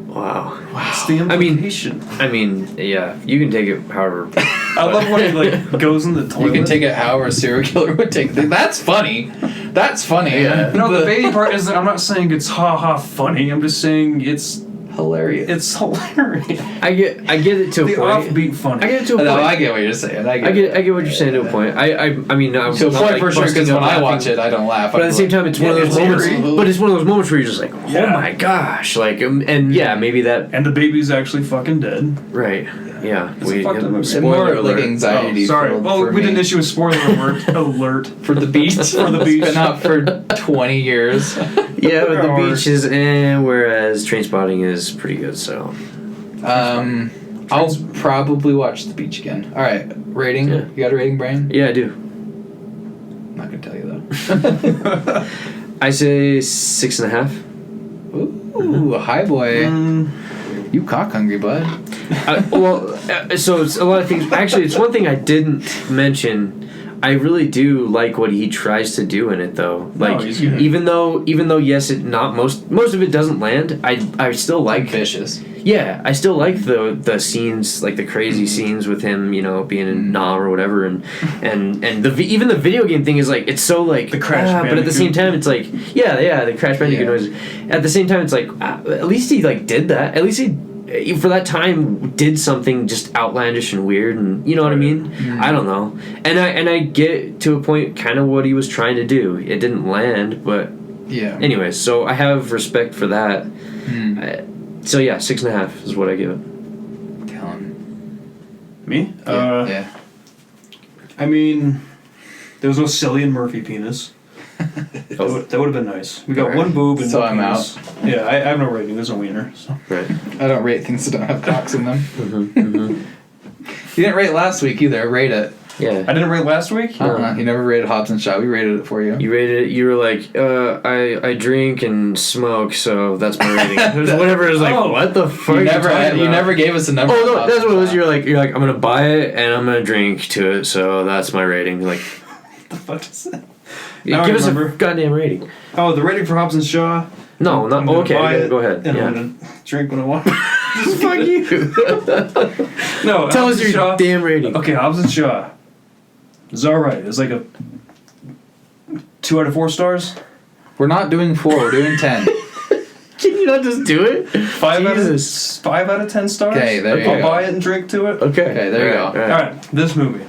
C: Wow.
A: It's the implication.
C: I mean, yeah. You can take it however.
A: I love when he like goes in the toilet.
B: You can take it however a serial killer would take it. That's funny. That's funny.
C: Yeah.
A: No, the baby part is that I'm not saying it's ha funny. I'm just saying it's
B: hilarious.
A: It's hilarious.
C: I get it to a
A: The
C: point.
A: offbeat funny.
C: I get it to a point.
B: No, I get what you're saying. I get
C: what you're saying to a point. I mean, I'm
B: to a
C: not,
B: point
C: like,
B: for sure, because
C: busting
B: when
C: up
B: I
C: laughing,
B: watch it, I don't laugh.
C: but at the same time, it's one of those
A: it's
C: moments.
A: eerie.
C: But it's one of those moments where you're just like, oh
A: Yeah.
C: my gosh, like, and yeah, maybe that.
A: And the baby's actually fucking dead.
C: Right. Yeah.
A: It's a fucked up movie.
B: And more
C: Spoiler
B: like
C: alert.
B: anxiety.
A: Oh, sorry.
B: for
A: Well, we
B: me.
A: didn't issue a spoiler alert.
B: For the beach.
A: For the beach.
B: It's been out for 20 years.
C: Yeah, but the
A: Or-
C: beach is whereas Trainspotting is pretty good. So.
B: I'll probably watch the beach again. All right, rating.
C: Yeah.
B: You got a rating, Brian?
C: Yeah, I do.
B: I'm not gonna tell you though.
C: I say 6.5.
B: Ooh, hi boy. You cock hungry, bud.
C: So it's a lot of things. Actually, it's one thing I didn't mention. I really do like what he tries to do in it, though. Like,
A: he's good.
C: even though yes, it not most of it doesn't land. I still like.
B: Vicious.
C: Yeah, I still like the scenes, like the crazy scenes with him, you know, being in Nam or whatever, and even the video game thing is like, it's so like
A: The Crash
C: but at the same
A: Bandicoot.
C: time it's like the Crash Bandicoot noise. At the same time it's like at least he like did that. At least he for that time did something just outlandish and weird, and you know what I mean. I don't know, and I get to a point kind of what he was trying to do. It didn't land, but
B: Yeah.
C: anyways, so I have respect for that. So yeah, 6.5 is what I give it.
B: Tell him.
A: Me?
B: Yeah.
A: I mean, there was no Cillian Murphy penis. That would have been nice. We got
C: Alright.
A: one boob and
B: So
A: no
B: I'm
A: penis. Yeah, I have no rating. There's no wiener. So.
C: Right.
B: I don't rate things that don't have cocks in them.
C: Mm-hmm.
B: You didn't rate last week either. Rate it.
C: Yeah.
A: I didn't rate last week?
B: You never rated Hobbs and Shaw. We rated it for you.
C: You rated it. You were like, I drink and smoke, so that's my rating. It was whatever. It was like,
A: Oh.
C: what the fuck?
B: You
C: are
B: never,
C: talking
B: you
C: about?
B: never gave us a number.
C: Oh
B: on
C: no,
B: Hobbs
C: that's
B: and
C: what it was.
B: Shaw.
C: You're like, I'm gonna buy it and I'm gonna drink to it, so that's my rating. You're like,
A: What the fuck is that?
C: give
A: Now I
C: us a
A: remember.
C: goddamn rating.
A: Oh, the rating for Hobbs and Shaw.
C: No, not
A: I'm gonna
C: okay.
A: buy it,
C: Go ahead.
A: And
C: Yeah.
A: I'm gonna drink when I want.
C: Just fuck you.
A: No,
C: Tell
A: Hobbs
C: us
A: and
C: your
A: Shaw.
C: damn rating.
A: Okay, Hobbs and Shaw. It's alright. It's like a 2 out of 4 stars.
B: We're not doing 4. We're doing 10.
C: Can you not just do it?
A: 5 out of 10 stars.
B: Okay, there you
A: I'll
B: go.
A: buy it and drink to it.
C: Okay.
B: Okay, there you go.
C: All right.
A: Alright, this movie.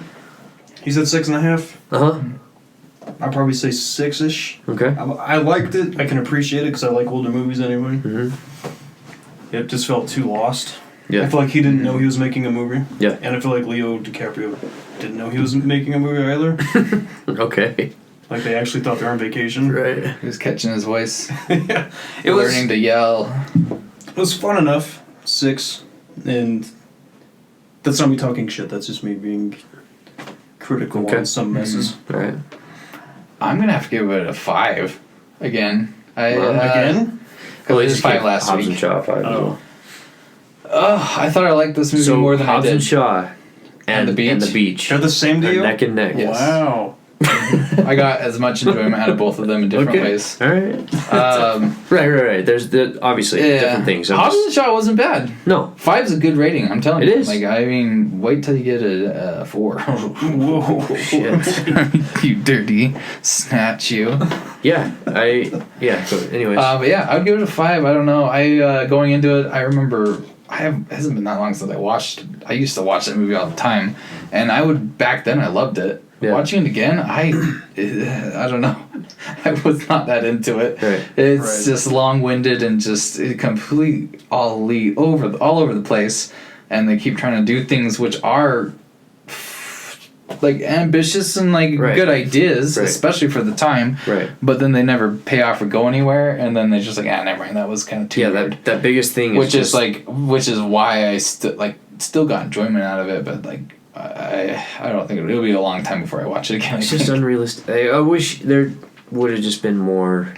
A: He said 6.5.
C: Uh-huh.
A: I'd probably say 6-ish.
C: Okay.
A: I liked it. I can appreciate it because I like older movies anyway.
C: Mm-hmm.
A: It just felt too lost.
C: Yeah.
A: I feel like he didn't know he was making a movie.
C: Yeah.
A: And I feel like Leo DiCaprio didn't know he was making a movie either.
C: Okay.
A: Like they actually thought they were on vacation.
C: Right.
B: He was catching his voice.
A: Yeah. It was
B: learning to yell.
A: It was fun enough. 6. And that's not me talking shit. That's just me being critical
C: Okay.
A: on some messes.
C: All right.
B: I'm gonna have to give it a 5 again.
A: Again?
B: Because it was 5 last
C: Hobbs and
B: week.
C: Shaw 5 as well.
B: I thought I liked this movie
C: So
B: more than
C: Hobbs
B: I
C: and
B: did.
C: Shaw
B: And the beach.
A: They're the same to
C: They're
A: you?
C: neck and neck.
B: Yes.
A: Wow.
B: I got as much enjoyment out of both of them in different
C: Okay.
B: ways.
C: All right.
B: Um,
C: Right. There's obviously different things. I'm
B: Hobbs
C: just-
B: and Shaw wasn't bad.
C: no.
B: 5's a good rating. I'm telling
C: It
B: you.
C: is.
B: Like, I mean, wait till you get a 4.
A: Whoa.
C: Shit.
B: You dirty snatch you.
C: Yeah. So anyways.
B: But yeah, I would give it a 5. I don't know. I going into it, I remember it hasn't been that long since I used to watch that movie all the time, and back then I loved it.
C: Yeah.
B: Watching it again, I don't know. I was not that into it.
C: Right.
B: It's just long-winded and just complete all over the place, and they keep trying to do things which are like ambitious and like good ideas, especially for the time.
C: Right.
B: But then they never pay off or go anywhere, and then they just like, never mind. That was kind of too weird.
C: That biggest thing is
B: which is why I still got enjoyment out of it, but like I don't think it'll be a long time before I watch it again.
C: It's just unrealistic. I wish there would have just been more.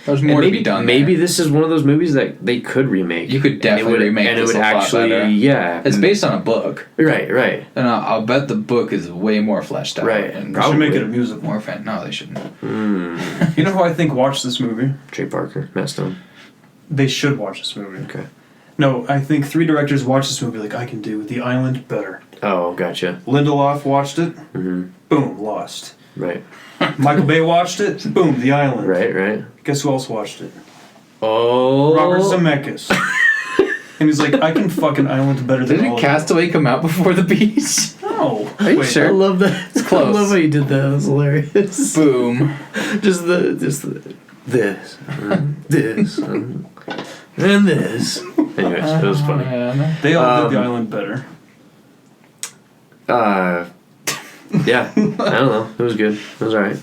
B: There's more to be done.
C: Maybe this is one of those movies that they could remake.
B: You could definitely remake
C: and
B: this
C: it would
B: a lot
C: actually,
B: better.
C: yeah.
B: It's based on a book.
C: Right.
B: And I'll bet the book is way more fleshed out.
C: Right.
B: And
A: They should make it a musical.
B: more fan. No, they shouldn't.
A: You know who I think watched this movie?
C: Trey Parker, Matt Stone.
A: They should watch this movie.
C: Okay.
A: No, I think 3 directors watched this movie like, I can do The Island better.
C: Oh, gotcha.
A: Lindelof watched it.
C: Mm-hmm.
A: Boom, Lost.
C: Right.
A: Michael Bay watched it. Boom, The Island.
C: Right.
A: Guess who else watched it?
C: Oh.
A: Robert Zemeckis. And he's like, I can fucking Island better than all
B: Didn't
A: of
B: Castaway come out before The Beach?
A: No.
B: Are you
C: I
B: sure?
C: love that.
B: It's close.
C: I love how you did that. That was hilarious.
B: Boom.
C: Just this, and this. Anyways, it was funny.
A: They all did The Island better.
C: Yeah, I don't know. It was good. It was alright.